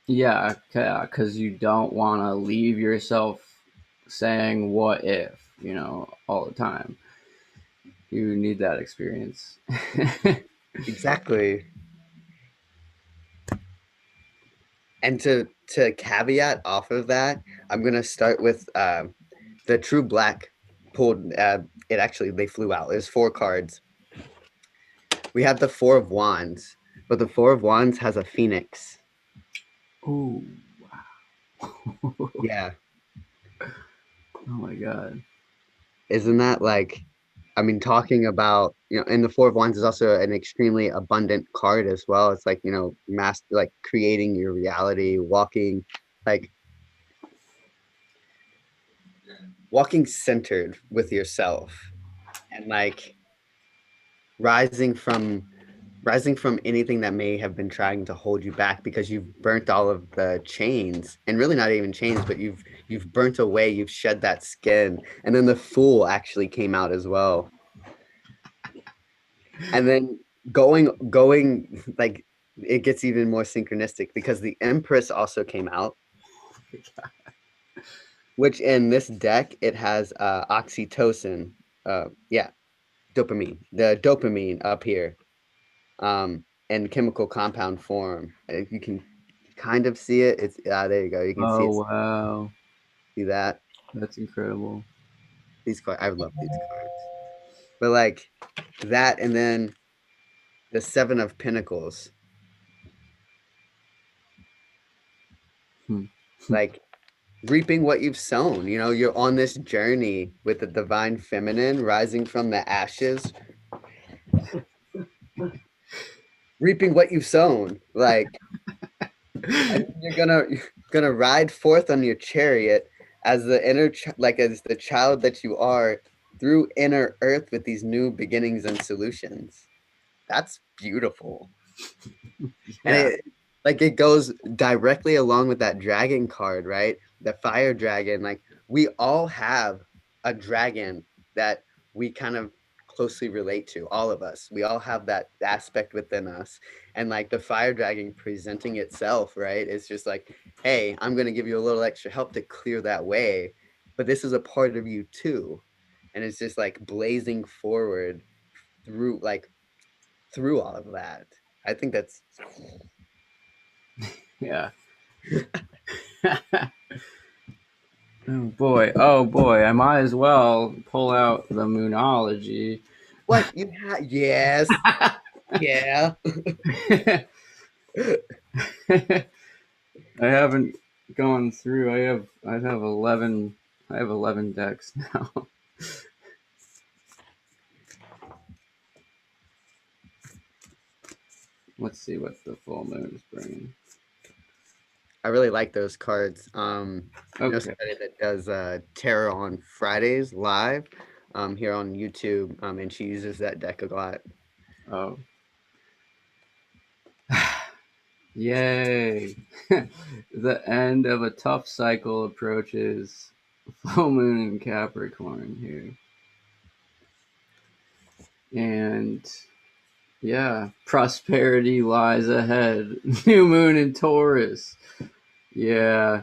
Yeah, because you don't want to leave yourself saying what if, all the time. You need that experience. Exactly. And to caveat off of that, I'm going to start with the true black pulled it actually they flew out. There's four cards. We have the Four of Wands, but the Four of Wands has a phoenix. Ooh, wow. Yeah. Oh my God. Isn't that like, I mean, talking about, and the Four of Wands is also an extremely abundant card as well. It's like, master, like creating your reality, like walking centered with yourself and like rising from rising from anything that may have been trying to hold you back because you've burnt all of the chains, and really not even chains, but you've burnt away, you've shed that skin. And then the Fool actually came out as well. And then going like it gets even more synchronistic because the Empress also came out, which in this deck it has oxytocin, yeah, dopamine, the dopamine up here, in chemical compound form. You can kind of see it. It's there you go. You can see Oh, it. wow. See that? That's incredible. These cards, I love these cards. But like that, and then the Seven of Pentacles, Hmm. like reaping what you've sown. You're on this journey with the divine feminine, rising from the ashes, reaping what you've sown. Like, and you're gonna ride forth on your chariot as the like as the child that you are through inner earth with these new beginnings and solutions. That's beautiful. And Yeah. it goes directly along with that dragon card, right? The fire dragon. Like we all have a dragon that we kind of closely relate to, all of us. We all have that aspect within us. And like the fire dragon presenting itself, right? It's just like, hey, I'm going to give you a little extra help to clear that way. But this is a part of you too. And it's just like blazing forward through through all of that. I think that's Yeah. Oh boy. Oh boy. I might as well pull out the Moonology. what you have. Yes. Yeah. I haven't gone through. I have 11. I have 11 decks now. Let's see what the full moon is bringing. I really like those cards. I know Okay. somebody that does tarot on Fridays live here on YouTube, and she uses that deck a lot. Oh. Yay. The end of a tough cycle approaches. Full moon in Capricorn here. And yeah, prosperity lies ahead. New moon in Taurus. Yeah.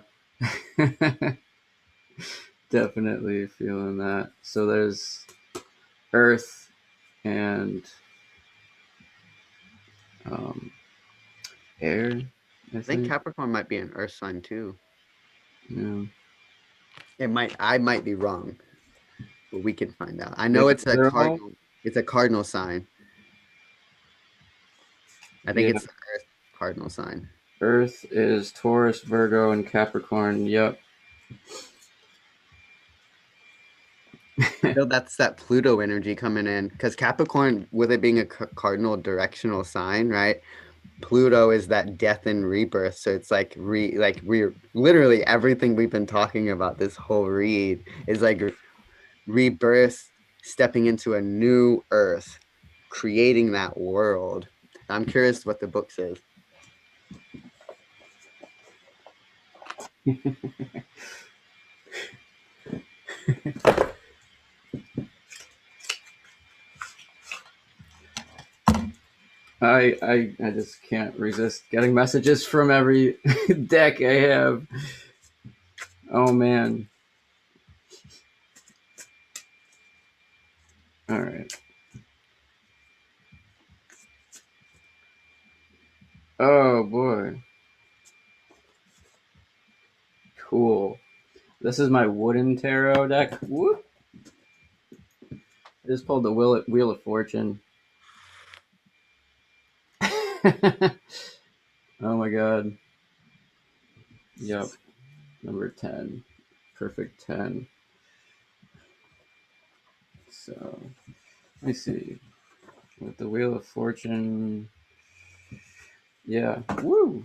Definitely feeling that. So there's Earth and um, air, I I think think. Capricorn might be an earth sign too. Yeah. I might be wrong, but we can find out. I Yeah, know it's a they're all. cardinal sign. I think Yeah, it's the earth cardinal sign. Earth is Taurus, Virgo, and Capricorn. Yep. I know that's that Pluto energy coming in because Capricorn, with it being a cardinal directional sign, right? Pluto is that death and rebirth. So it's like we're literally everything we've been talking about this whole read is like rebirth, stepping into a new earth, creating that world. I'm curious what the book says. I just can't resist getting messages from every deck I have. Oh man. All right. Oh boy. Cool. This is my wooden tarot deck. Whoop. I just pulled the Wheel of Fortune. Oh my god. Yep. Number 10. Perfect 10. So, let me see. With the Wheel of Fortune. Yeah. Woo!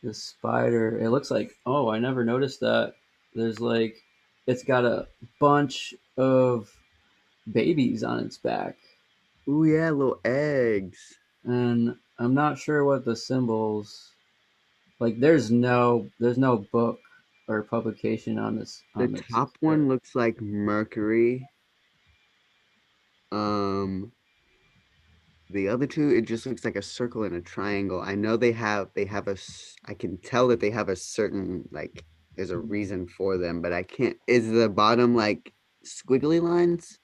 The spider. It looks like. Oh, I never noticed that. There's like. It's got a bunch of babies on its back. Ooh, yeah, little eggs. And I'm not sure what the symbols like there's no book or publication The on this top one looks like Mercury. Um, the other two, it just looks like a circle and a triangle. I know I can tell that they have a certain like there's a reason for them, but I can't. Is the bottom like squiggly lines?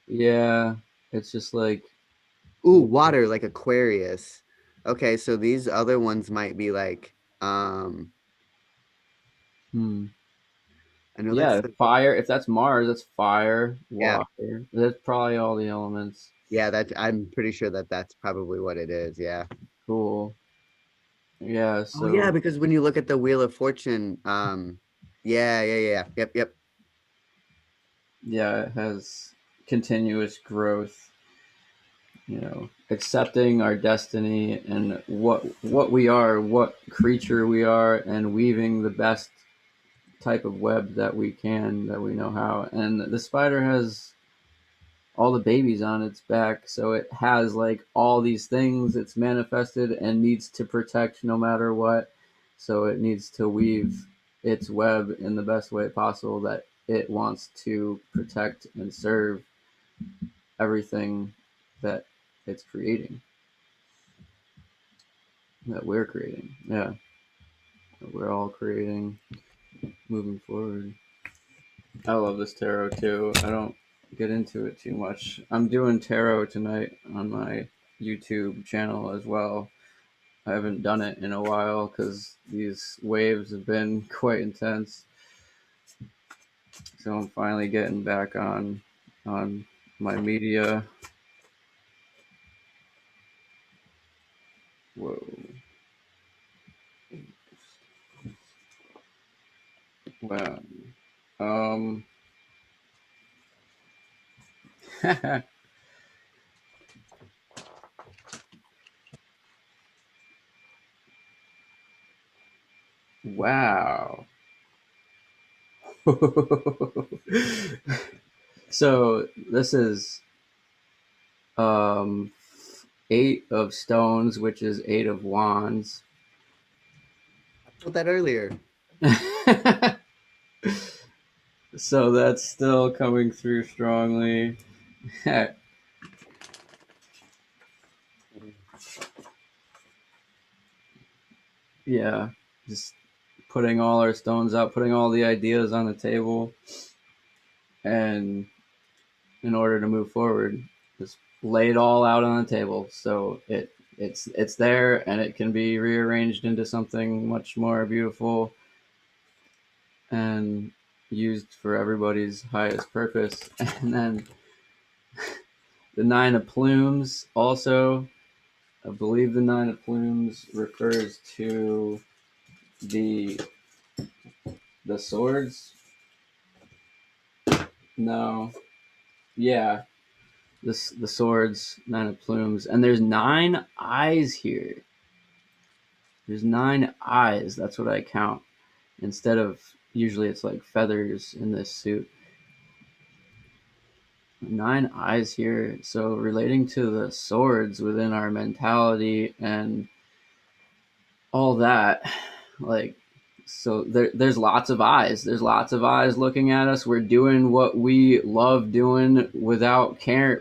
Yeah, it's just like Ooh, water like Aquarius. Okay, so these other ones might be like hmm. I know that's Yeah, the fire. If that's Mars, that's fire, yeah. water. That's probably all the elements. Yeah, that I'm pretty sure that that's probably what it is. Yeah. Cool. Yeah, Oh yeah, so because when you look at the Wheel of Fortune, yep, yep. yeah, it has continuous growth, accepting our destiny and what we are, what creature we are, and weaving the best type of web that we can, that we know how. And the spider has all the babies on its back, so it has like all these things it's manifested and needs to protect no matter what. So it needs to weave its web in the best way possible that it wants to protect and serve everything that it's creating, that we're creating. Yeah, that we're all creating moving forward. I love this tarot too. I don't get into it too much. I'm doing tarot tonight on my YouTube channel as well. I haven't done it in a while because these waves have been quite intense. So I'm finally getting back on my media. Whoa. Wow. Um. Wow. So this is um 8 of stones, which is 8 of wands. I told that earlier. So that's still coming through strongly. Yeah, just putting all our stones out, putting all the ideas on the table, and in order to move forward, just lay it all out on the table so it's there and it can be rearranged into something much more beautiful and used for everybody's highest purpose. And then the Nine of Plumes also, I believe the Nine of Plumes refers to the the swords. No, yeah, the swords, Nine of Plumes, and there's 9 eyes here. There's 9 eyes. That's what I count. Instead of usually it's like feathers in this suit. 9 eyes here. So relating to the swords within our mentality and all that, like, so there's lots of eyes. There's lots of eyes looking at us. We're doing what we love doing without care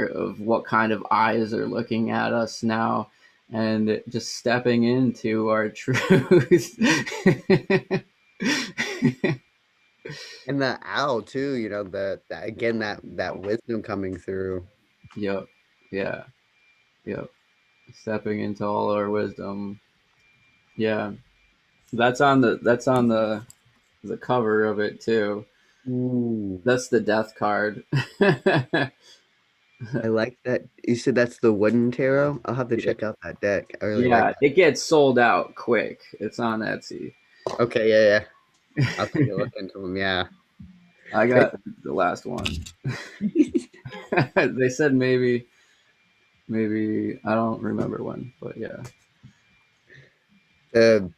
of what kind of eyes are looking at us now, and just stepping into our truth. And the owl too, you know, again that wisdom coming through. Yep. Yeah. Yep. Stepping into all our wisdom. Yeah. That's on the cover of it too. Ooh, That's the death card. I like that. You said that's the wooden tarot. I'll have to Yeah. check out that deck. I really like Yeah, that. it gets sold out quick. It's on Etsy. Okay, yeah, yeah. I'll take a look into them. Yeah. I got the last one. They said maybe I don't remember when, but yeah. The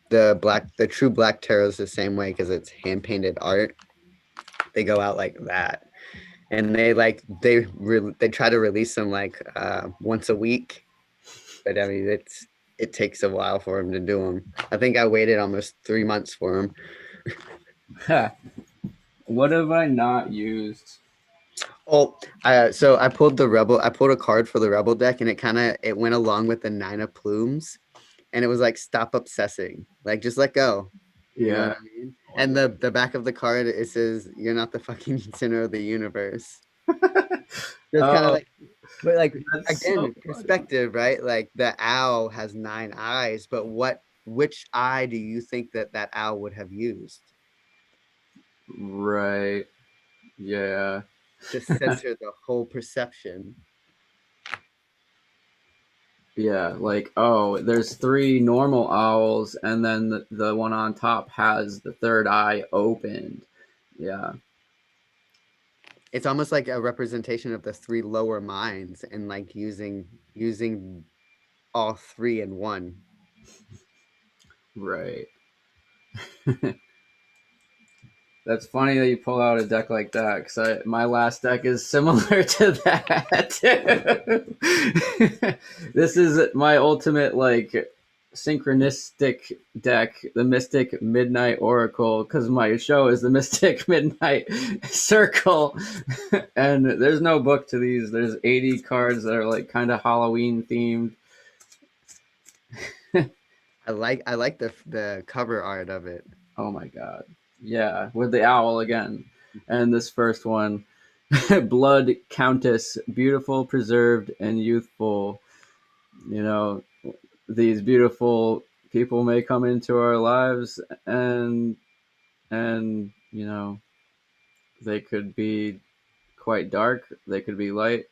true black tarot is the same way because it's hand painted art. They go out like that, and they try to release them like once a week. But I mean, it takes a while for them to do them. I think I waited almost 3 months for them. What have I not used? Oh, so I pulled the rebel. I pulled a card for the rebel deck, and it went along with the 9 of plumes, and it was like stop obsessing, like just let go. You know what Yeah. I mean? And the back of the card it says you're not the fucking center of the universe. So it's kind of Oh, like, but like that's so again, funny. perspective, right? Like the owl has 9 eyes, but which eye do you think that owl would have used Right. Yeah. to center the whole perception? Yeah, like, oh, there's 3 normal owls, and then the one on top has the third eye opened. Yeah, It's almost like a representation of the three lower minds and like using all three in one. right. That's funny that you pull out a deck like that because my last deck is similar to that. This is my ultimate like synchronistic deck, the Mystic Midnight Oracle, because my show is the Mystic Midnight Circle, and there's no book to these. There's 80 cards that are like kind of Halloween themed. I like the cover art of it. Oh my god. Yeah, with the owl again. And this first one, Blood Countess, beautiful, preserved, and youthful. You know, these beautiful people may come into our lives and they could be quite dark, they could be light,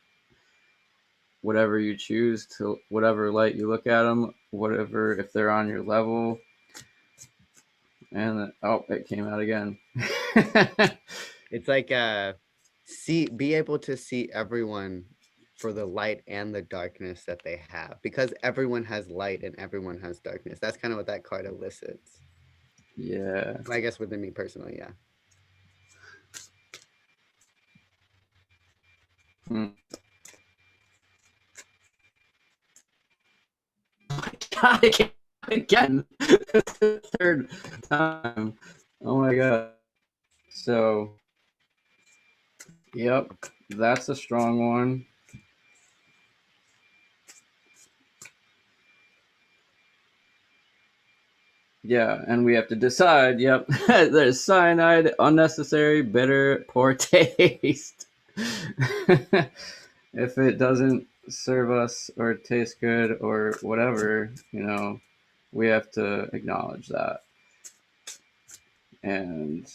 whatever you choose to whatever light you look at them, whatever if they're on your level. And oh, it came out again. It's like be able to see everyone for the light and the darkness that they have because everyone has light and everyone has darkness. That's kind of what that card elicits. Yeah. I guess within me personally, yeah. Hmm. God, it came out again. The third time. Oh my god. So, yep, that's a strong one. Yeah, and we have to decide. Yep, there's cyanide, unnecessary, bitter, poor taste. If it doesn't serve us or taste good or whatever, we have to acknowledge that. And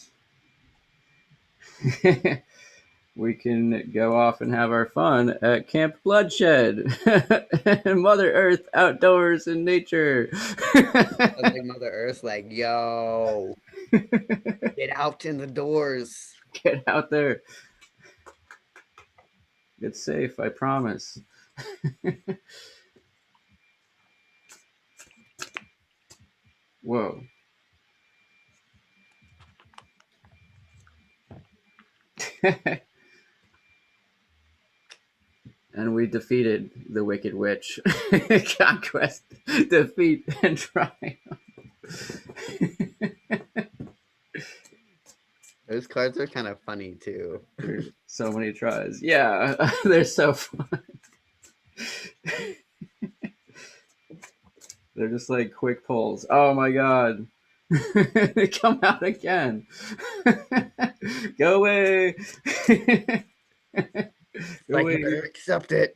we can go off and have our fun at Camp Bloodshed. Mother Earth, outdoors, in nature. Sounds like Mother Earth's like, yo, get out in the doors. Get out there. It's safe, I promise. Whoa. And we defeated the Wicked Witch. Conquest, defeat, and triumph. Those cards are kind of funny too. So many tries. Yeah, they're so fun. They're just like quick pulls. Oh my god. They come out again. Go away. Go Like, you away. better accept it.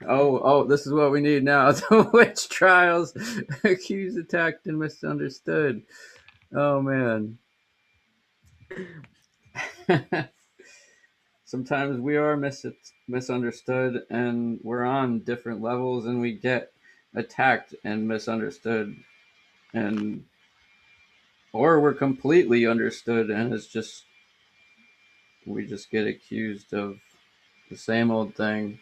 Oh, this is what we need now. The witch trials. Accused, attacked, and misunderstood. Oh man. Sometimes we are misunderstood, and we're on different levels, and we get attacked and misunderstood, and or we're completely understood, and it's just we just get accused of the same old thing.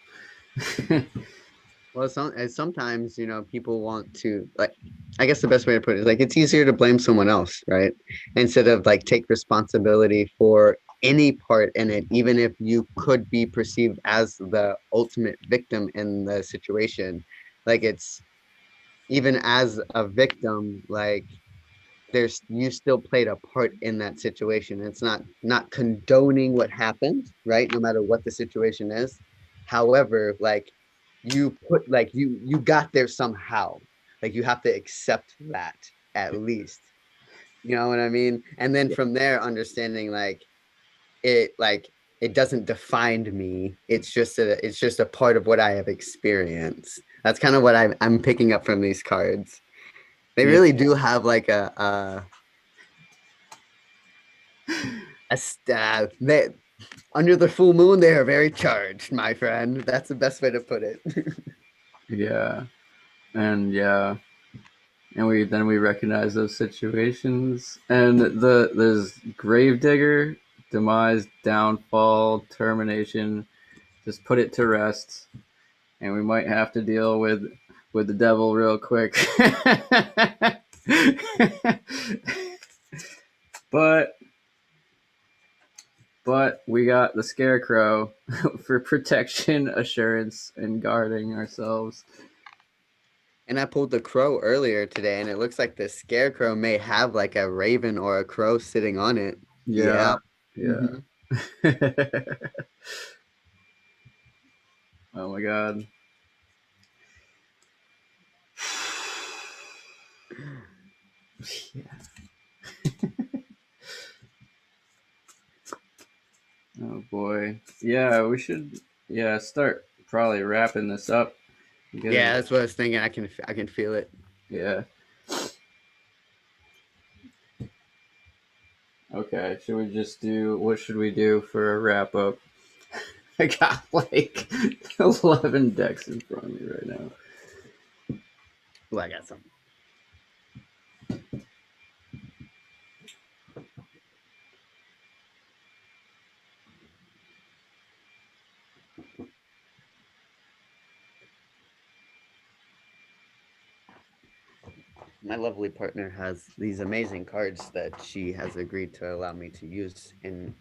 Well, sometimes, people want to, like, I guess the best way to put it is like it's easier to blame someone else, right? Instead of like take responsibility for any part in it, even if you could be perceived as the ultimate victim in the situation. Like it's even as a victim, like there's you still played a part in that situation. It's not condoning what happened, right? No matter what the situation is. However, like you got there somehow. Like you have to accept that at least. You know what I mean? And then from there, understanding like it doesn't define me. It's just a part of what I have experienced. That's kind of what I'm picking up from these cards. They Yeah. really do have like a they under the full moon they are very charged, my friend. That's the best way to put it. Yeah. And yeah. And we recognize those situations. And there's Gravedigger, demise, downfall, termination. Just put it to rest. And we might have to deal with the devil real quick. but but we got the scarecrow for protection, assurance, and guarding ourselves. And I pulled the crow earlier today, and it looks like the scarecrow may have like a raven or a crow sitting on it. Yeah, Yeah. yeah. Hmm. Oh my god. Yeah. Oh boy. Yeah, we should. Yeah, start probably wrapping this up. Yeah, Because that's what I was thinking. I can feel it. yeah. Okay. Should we just do? What should we do for a wrap up? I got like 11 decks in front of me right now. Well, I got something. My lovely partner has these amazing cards that she has agreed to allow me to use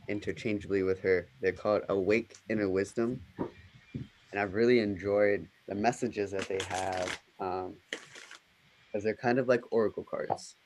interchangeably with her. They're called Awake Inner Wisdom, and I've really enjoyed the messages that they have, because they're kind of like oracle cards.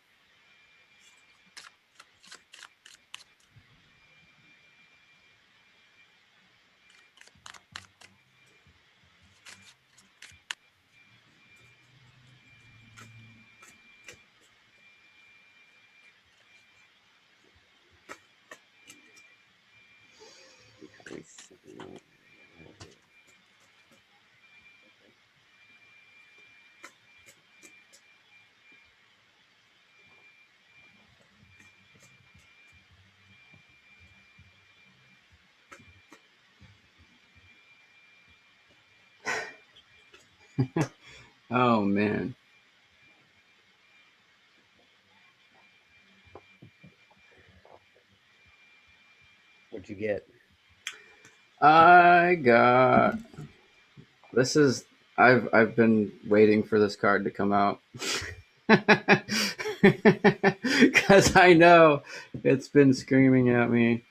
Oh man. What'd you get? I got this is I've been waiting for this card to come out. Cuz I know it's been screaming at me.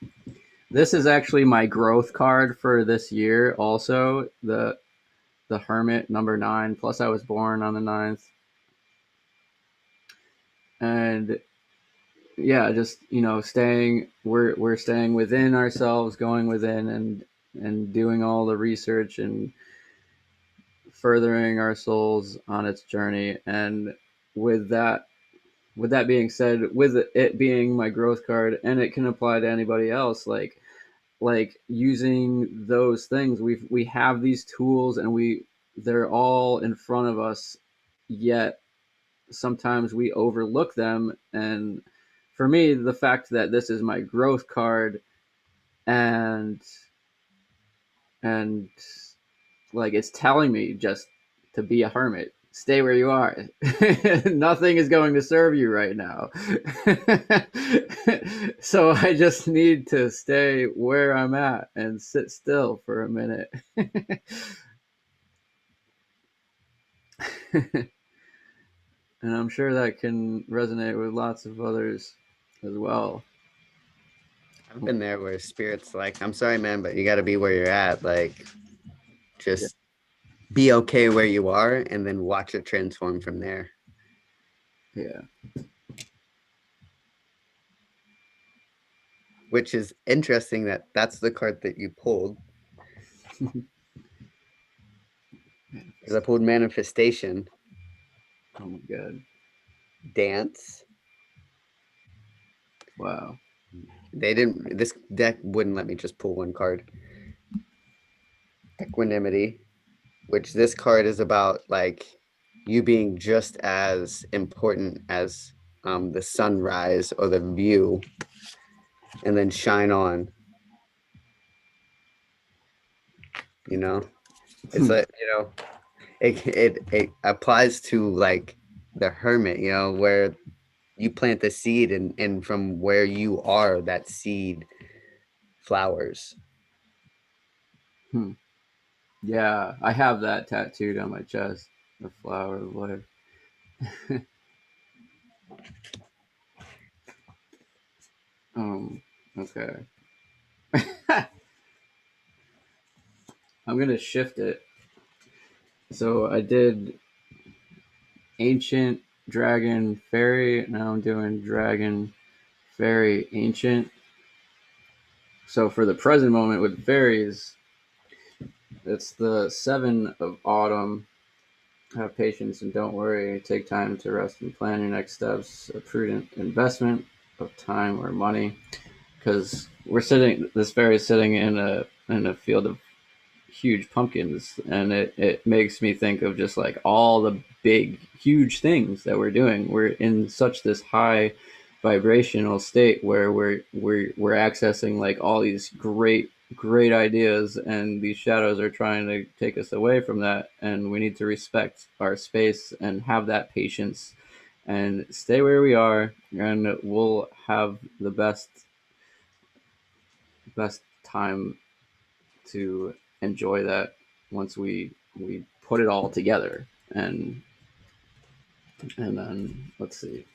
This is actually my growth card for this year also, the Hermit number 9, plus I was born on the ninth. And yeah, just staying we're staying within ourselves, going within and doing all the research and furthering our souls on its journey. And with that with that being said, with it being my growth card, and it can apply to anybody else, like using those things, we have these tools and they're all in front of us, yet sometimes we overlook them. And for me, the fact that this is my growth card, and and like it's telling me just to be a hermit, stay where you are. Nothing is going to serve you right now. So I just need to stay where I'm at and sit still for a minute. And I'm sure that can resonate with lots of others as well. I've been there where spirit's like, I'm sorry, man, but you got to be where you're at. Like, Yeah. just be okay where you are and then watch it transform from there. Yeah. Which is interesting that that's the card that you pulled, because I pulled manifestation, Oh my god. dance. Wow. They didn't, this deck wouldn't let me just pull one card. Equanimity, which this card is about like you being just as important as the sunrise or the view, and then shine on, you know? It's like, it applies to like the hermit, where you plant the seed and from where you are, that seed flowers. Hmm. Yeah, I have that tattooed on my chest. The flower of life. Okay. I'm gonna shift it. So I did ancient, dragon, fairy. Now I'm doing dragon, fairy, ancient. So for the present moment with fairies, it's the 7 of autumn. Have patience and don't worry. Take time to rest and plan your next steps. A prudent investment of time or money, because we're sitting. This fairy is sitting in a field of huge pumpkins, and it makes me think of just like all the big huge things that we're doing. We're in such this high vibrational state where we're accessing like all these great ideas, and these shadows are trying to take us away from that, and we need to respect our space and have that patience and stay where we are, and we'll have the best time to enjoy that once we put it all together. And then let's see,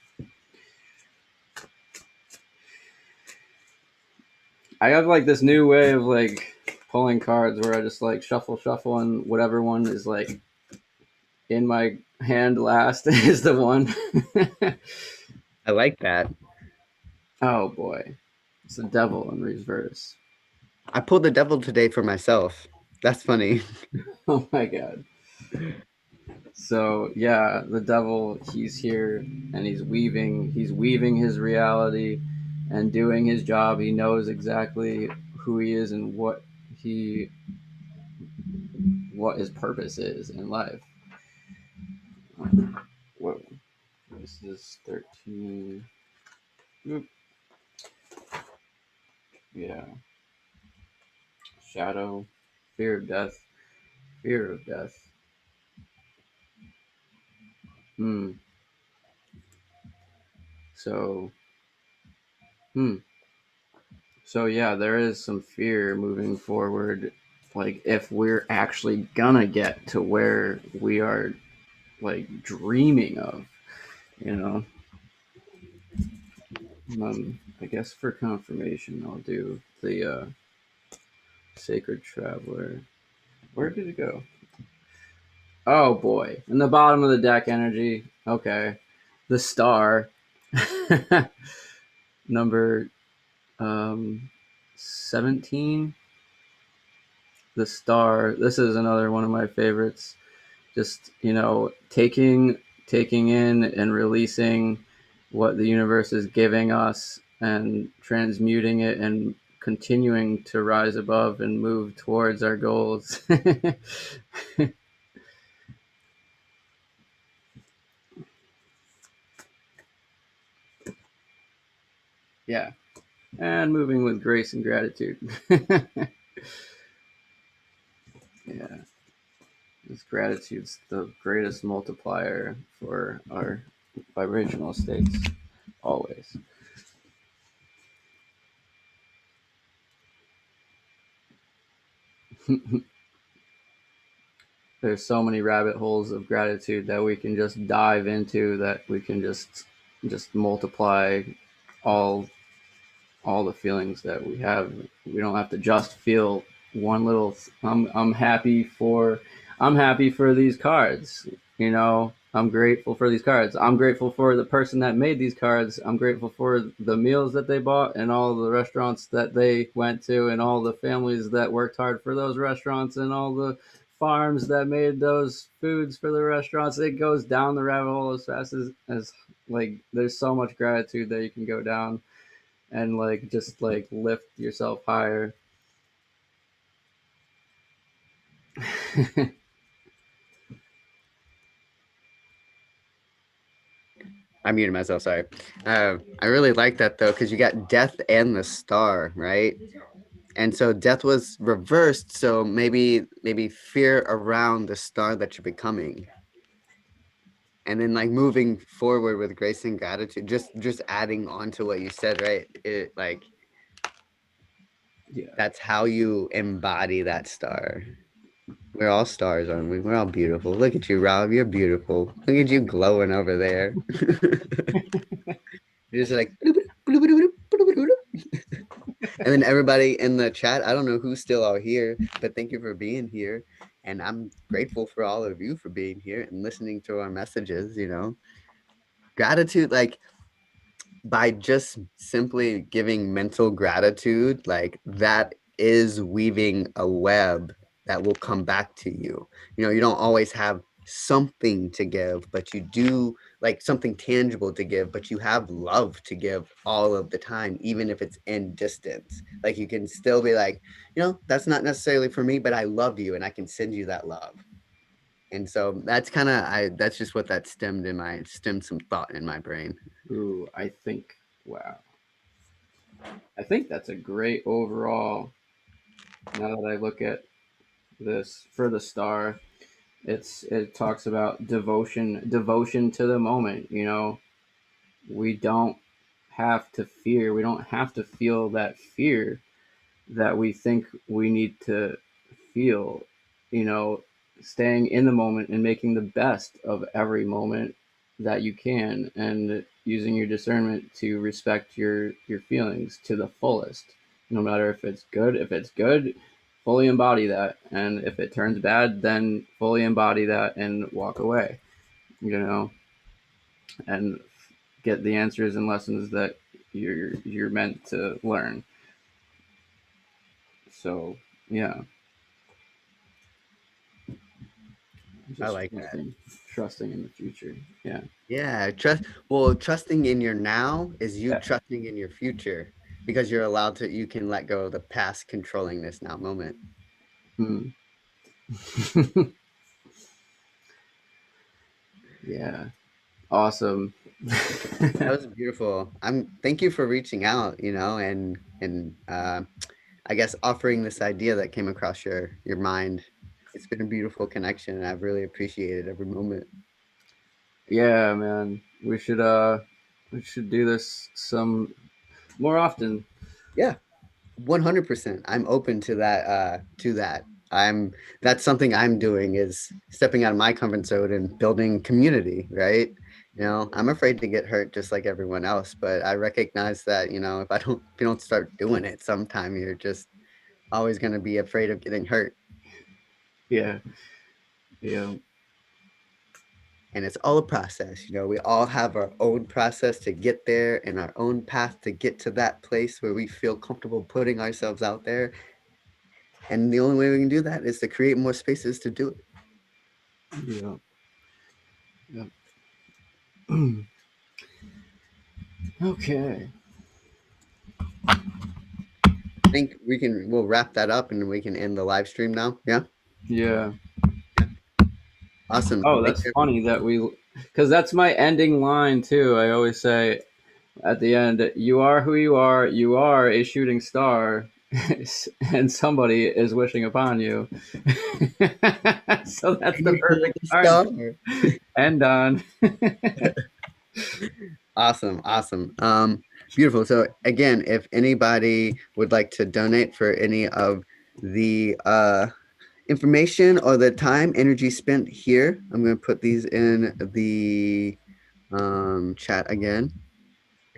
I have like this new way of like pulling cards where I just like shuffle and whatever one is like in my hand last is the one. I like that. Oh boy, it's the devil in reverse. I pulled the devil today for myself. That's funny. Oh my god. So yeah, the devil, he's here and he's weaving his reality and doing his job. He knows exactly who he is and he what his purpose is in life. Whoa, this is 13. Oop. Yeah, shadow, fear of death, fear of death. Hmm. So, hmm. So yeah, there is some fear moving forward. Like if we're actually gonna get to where we are like dreaming of, you know. I guess for confirmation, I'll do the Sacred Traveler. Where did it go? Oh boy, in the bottom of the deck energy. Okay, the star, number 17. The star. This is another one of my favorites. Just taking in and releasing what the universe is giving us and transmuting it and continuing to rise above and move towards our goals. Yeah, and moving with grace and gratitude. Yeah, this gratitude's the greatest multiplier for our vibrational states, always. There's so many rabbit holes of gratitude that we can just dive into, that we can just multiply all all the feelings that we have. We don't have to just feel one little. I'm happy for these cards. I'm grateful for these cards. I'm grateful for the person that made these cards. I'm grateful for the meals that they bought and all the restaurants that they went to and all the families that worked hard for those restaurants and all the farms that made those foods for the restaurants. It goes down the rabbit hole as fast as like there's so much gratitude that you can go down and like just like lift yourself higher. I muted myself. Sorry. I really like that though, because you got death and the star, right? And so death was reversed. So maybe fear around the star that you're becoming, and then like moving forward with grace and gratitude. Just adding on to what you said, right? It like Yeah. that's how you embody that star. We're all stars, aren't we? We're all beautiful. Look at you, Rob. You're beautiful. Look at you glowing over there. You're just like, and then everybody in the chat, I don't know who's still out here, but thank you for being here. And I'm grateful for all of you for being here and listening to our messages, Gratitude, like by just simply giving mental gratitude, like that is weaving a web that will come back to you. You don't always have something to give, but you do like something tangible to give, but you have love to give all of the time, even if it's in distance. Like you can still be like, that's not necessarily for me, but I love you and I can send you that love. And so that's just what that stemmed some thought in my brain. Ooh, wow. I think that's a great overall. Now that I look at this for the star, it talks about devotion to the moment. We don't have to fear. We don't have to feel that fear that we think we need to feel, you know, staying in the moment and making the best of every moment that you can and using your discernment to respect your feelings to the fullest, no matter if it's good, fully embody that, and if it turns bad, then fully embody that and walk away, you know and get the answers and lessons that you're meant to learn. So yeah, I just like that. trusting in the future. Yeah. Yeah, trusting in your now is you Yeah. trusting in your future because you can let go of the past controlling this now moment. Hmm. Yeah. Awesome. That was beautiful. Thank you for reaching out, and I guess offering this idea that came across your mind. It's been a beautiful connection and I've really appreciated every moment. Yeah, man. We should do this some more often. Yeah, 100%. I'm open to that, to that. I'm That's something I'm doing, is stepping out of my comfort zone and building community, right? I'm afraid to get hurt just like everyone else, but I recognize that, if you don't start doing it sometime, you're just always going to be afraid of getting hurt. Yeah. Yeah. And it's all a process. We all have our own process to get there and our own path to get to that place where we feel comfortable putting ourselves out there. And the only way we can do that is to create more spaces to do it. Yeah. Yeah. Okay. I think we'll wrap that up and we can end the live stream now. Yeah. Yeah. Yeah. Awesome. Oh, Thank that's you. funny that because that's my ending line too. I always say at the end, "You are who you are. You are a shooting star, and somebody is wishing upon you." So that's And the you hold perfect the time star. to end on. Awesome. Awesome. Beautiful. So again, if anybody would like to donate for any of the information or the time energy spent here, I'm going to put these in the chat again.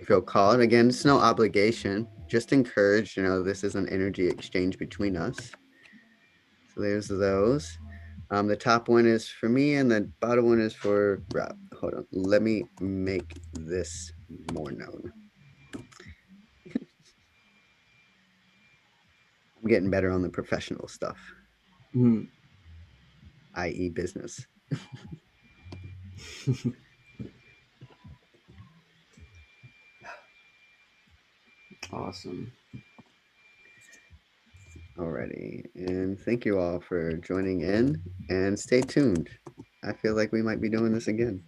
Feel called. Again, it's no obligation. Just encourage. This is an energy exchange between us. So there's those. The top one is for me, and the bottom one is for Rob. Hold on. Let me make this more known. I'm getting better on the professional stuff, Hmm. i.e., business. Awesome. Alrighty. And thank you all for joining in, and stay tuned. I feel like we might be doing this again.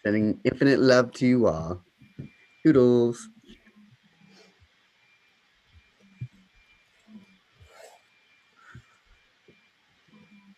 Sending infinite love to you all. Toodles.